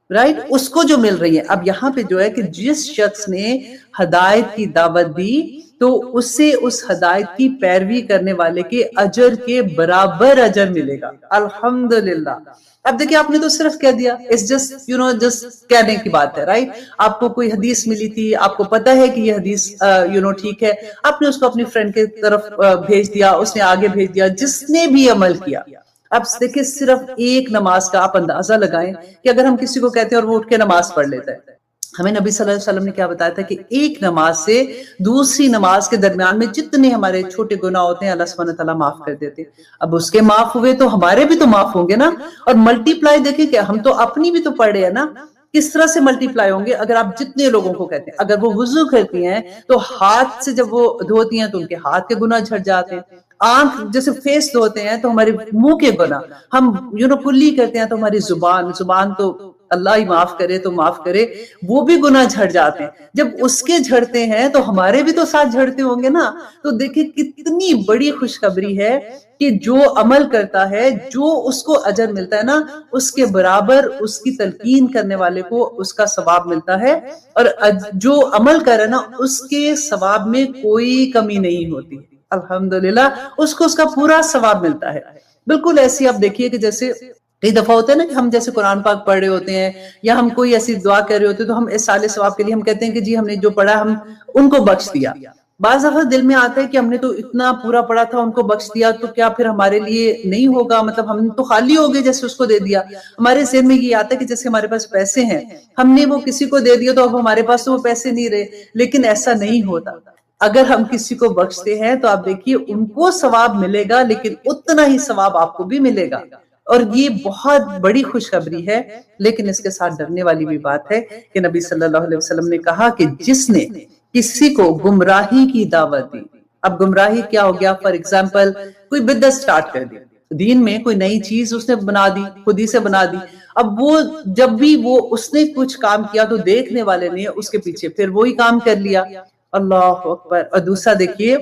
رائٹ اس کو جو مل رہی ہیں. اب یہاں پہ جو ہے کہ جس شخص نے ہدایت کی دعوت دی تو اسے اس ہدایت کی پیروی کرنے والے کے اجر کے برابر اجر ملے گا. الحمدللہ. اب دیکھیں آپ نے تو صرف کہہ دیا، it's just کہنے کی بات ہے رائٹ. آپ کو کوئی حدیث ملی تھی، آپ کو پتا ہے کہ یہ حدیث ٹھیک ہے، آپ نے اس کو اپنی فرینڈ کے طرف بھیج دیا، اس نے آگے بھیج دیا، جس نے بھی عمل کیا. اب دیکھیں صرف ایک نماز کا آپ اندازہ لگائیں کہ اگر ہم کسی کو کہتے ہیں اور وہ اٹھ کے نماز پڑھ لیتا ہے. ہمیں نبی صلی اللہ علیہ وسلم نے کیا بتایا تھا کہ ایک نماز سے دوسری نماز کے درمیان میں جتنے ہمارے چھوٹے گناہ ہوتے ہیں اللہ سبحانہ تعالیٰ معاف کر دیتے. اب اس کے معاف ہوئے تو ہمارے بھی تو معاف ہوں گے نا. اور ملٹی پلائی دیکھیں کہ ہم تو اپنی بھی تو پڑھ رہے ہیں نا، کس طرح سے ملٹی پلائی ہوں گے اگر آپ جتنے لوگوں کو کہتے ہیں. اگر وہ وضو کرتی ہیں تو ہاتھ سے جب وہ دھوتی ہیں تو ان کے ہاتھ کے گناہ جھڑ جاتے ہیں. آنکھ جیسے فیس دھوتے ہیں تو ہمارے منہ کے گناہ، ہم کلی کرتے ہیں تو ہماری زبان تو اللہ ہی معاف کرے تو معاف کرے، وہ بھی گناہ جھڑ جاتے ہیں. جب اس کے جھڑتے ہیں تو ہمارے بھی تو ساتھ جھڑتے ہوں گے نا. تو دیکھیں کتنی بڑی خوشخبری ہے کہ جو عمل کرتا ہے، جو اس کو اجر ملتا ہے نا، اس کے برابر اس کی تلقین کرنے والے کو اس کا ثواب ملتا ہے، اور جو عمل کر رہا ہے نا اس کے ثواب میں کوئی کمی نہیں ہوتی. الحمدللہ اس کو اس کا پورا ثواب ملتا ہے. بالکل ایسی آپ دیکھیے کہ جیسے کئی دفعہ ہوتا ہے نا کہ ہم جیسے قرآن پاک پڑھ رہے ہوتے ہیں یا ہم کوئی ایسی دعا کر رہے ہوتے ہیں تو ہم اس سال ثواب کے لیے ہم کہتے ہیں کہ جی ہم نے جو پڑھا ہم ان کو بخش دیا. بعض دفعہ دل میں آتا ہے کہ ہم نے تو اتنا پورا پڑھا تھا ان کو بخش دیا تو کیا پھر ہمارے لیے نہیں ہوگا، مطلب ہم تو خالی ہو گئے جیسے اس کو دے دیا. ہمارے ذہن میں یہ آتا ہے کہ جیسے ہمارے پاس پیسے ہیں، ہم نے وہ کسی کو دے دیا تو اب ہمارے پاس تو وہ پیسے نہیں رہے. لیکن ایسا نہیں ہوتا. اگر ہم کسی کو بخشتے ہیں تو آپ دیکھیے ان کو ثواب ملے گا لیکن اتنا ہی ثواب آپ کو بھی ملے گا. اور یہ بہت بڑی خوشخبری ہے. لیکن اس کے ساتھ ڈرنے والی بھی بات ہے کہ نبی صلی اللہ علیہ وسلم نے کہا کہ جس نے کسی کو گمراہی کی دعوت دی. اب گمراہی کیا ہو گیا؟ فار ایگزامپل کوئی بدعت سٹارٹ کر دی دین میں، کوئی نئی چیز اس نے بنا دی، خود ہی سے بنا دی. اب وہ جب بھی اس نے کچھ کام کیا تو دیکھنے والے نے اس کے پیچھے پھر وہی کام کر لیا. اللہ اکبر. اور دوسرا دیکھیے